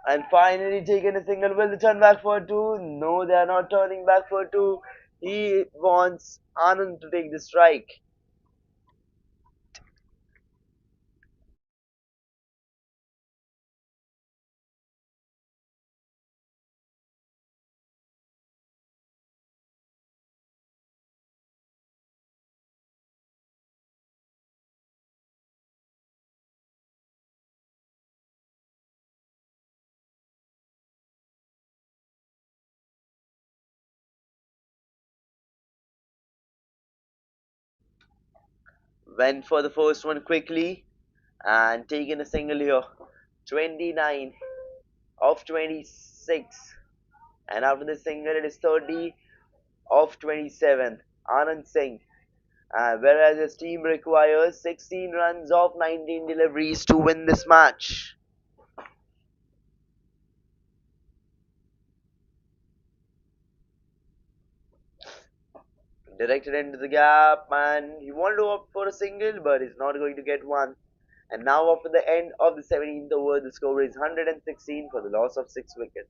And finally taking a single. Will they turn back for 2? No, they are not turning back for 2. He wants Anand to take the strike. Went for the first one quickly and taken a single here. 29 of 26. And after the single, it is 30 of 27. Anand Singh. Whereas his team requires 16 runs of 19 deliveries to win this match. Directed into the gap, and he wanted to opt for a single, but he's not going to get one. And now, after the end of the 17th over, the score is 116 for the loss of 6 wickets.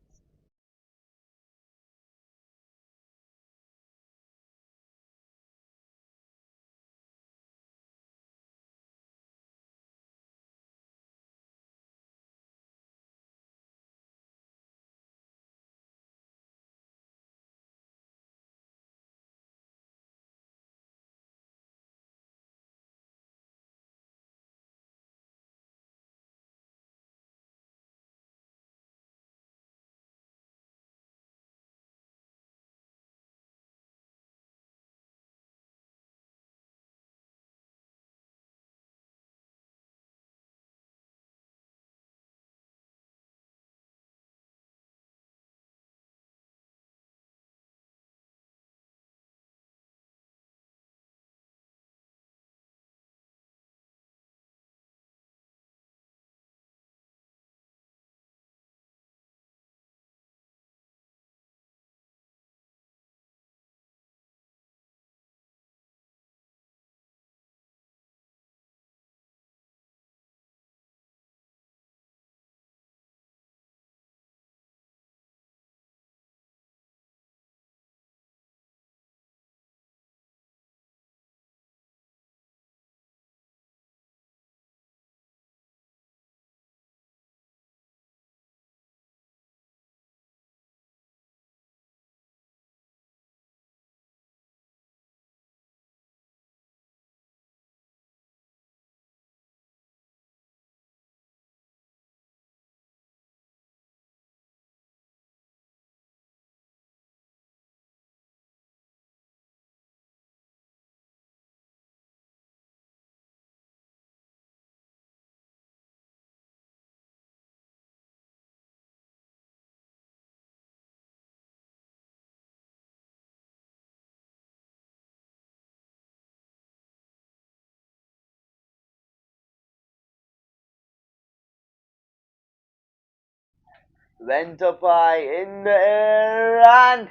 Went up high in the air and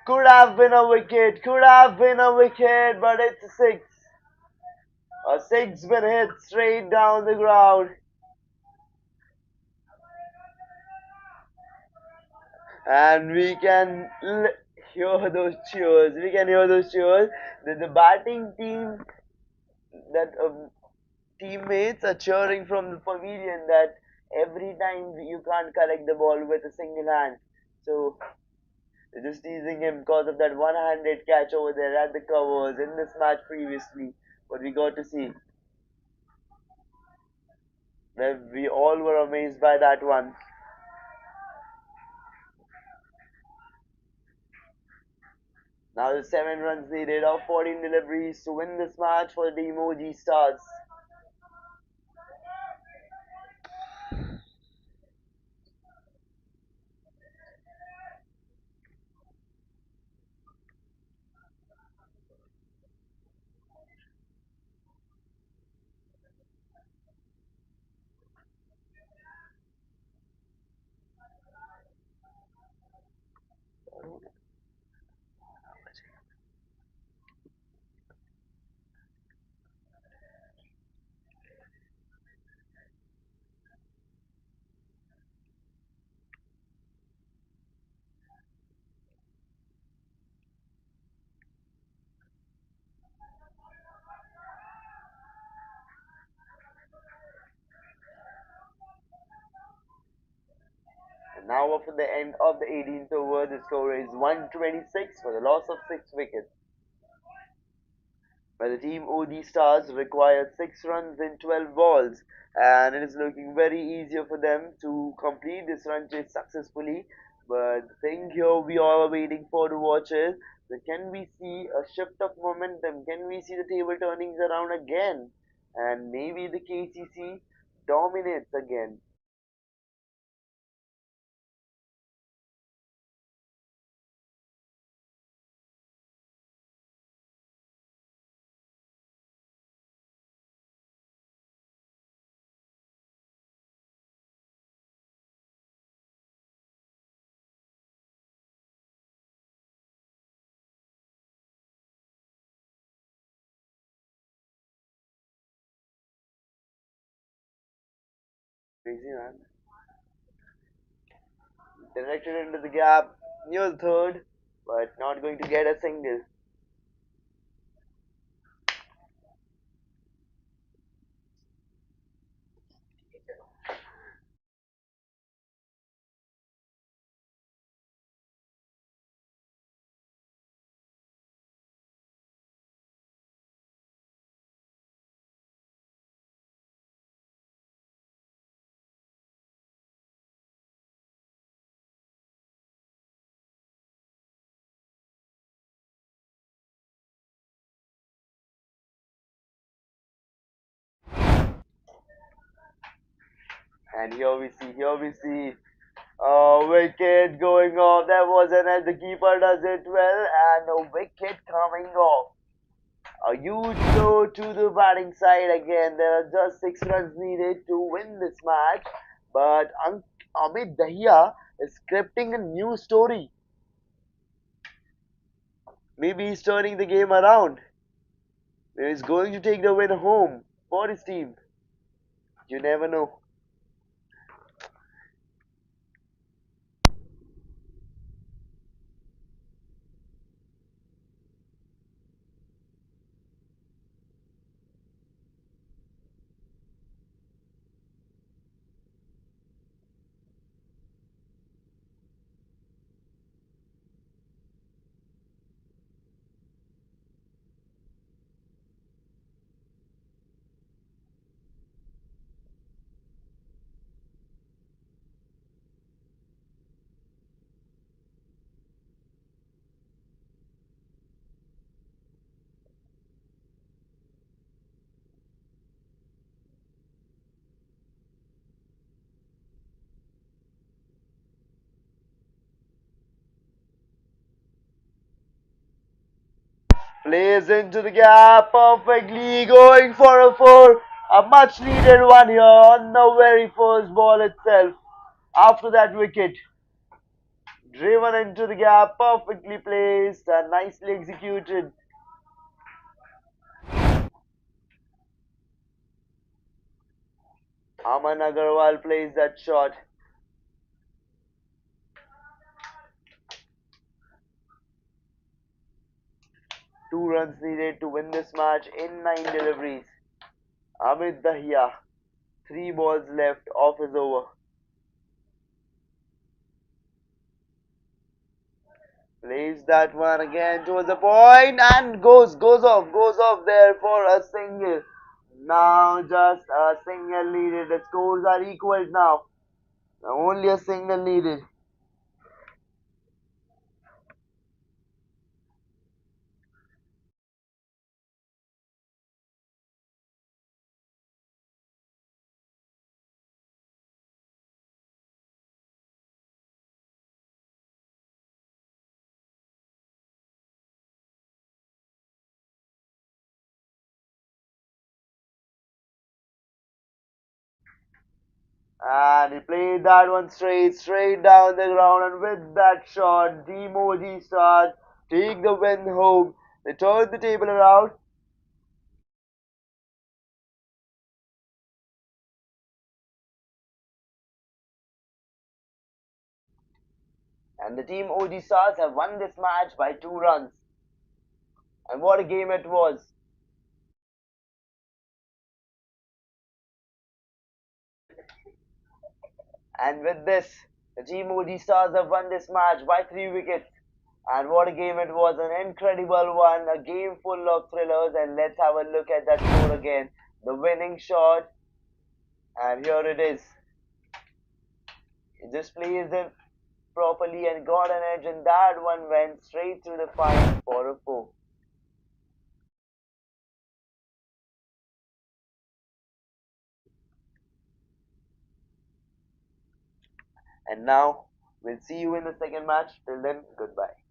could have been a wicket, could have been a wicket, but it's a six. A six been hit straight down the ground. And we can hear those cheers. We can hear those cheers. The batting team, that teammates are cheering from the pavilion that every time you can't collect the ball with a single hand. So they're just teasing him because of that one-handed catch over there at the covers in this match previously. What we got to see. Where we all were amazed by that one. Now the 7 runs needed of 14 deliveries to win this match for the Emoji Stars. And now after the end of the 18th over, the score is 126 for the loss of 6 wickets. Where the team OD Stars required 6 runs in 12 balls, and it is looking very easier for them to complete this run chase successfully. But the thing here we all are waiting for to watch is So can we see a shift of momentum? Can we see the table turnings around again? And maybe the KCC dominates again. Crazy man. Directed into the gap, near the third, but not going to get a single. And here we see a wicket going off. There was an edge. The keeper does it well, and a wicket coming off. A huge blow to the batting side again. There are just 6 runs needed to win this match, but Amit Dahiya is scripting a new story. Maybe he's turning the game around. Maybe he's going to take the win home for his team. You never know. Plays into the gap perfectly, going for a four. A much needed one here on the very first ball itself. After that wicket, driven into the gap, perfectly placed and nicely executed. Aman Agarwal plays that shot. Two runs needed to win this match in 9 deliveries. Amit Dahiya, 3 balls left of his over. Plays that one again towards the point and goes off there for a single. Now just a single needed. The scores are equal now. Only a single needed. And he played that one straight down the ground. And with that shot, the Moji Stars take the win home. They turn the table around. And the team OG Stars have won this match by 2 runs. And what a game it was. And with this, the team OG Stars have won this match by 3 wickets. And what a game it was, an incredible one, a game full of thrillers. And let's have a look at that score again. The winning shot, and here it is. It just plays in properly and got an edge, and that one went straight to the final for a 4. And now we'll see you in the second match. Till then, goodbye.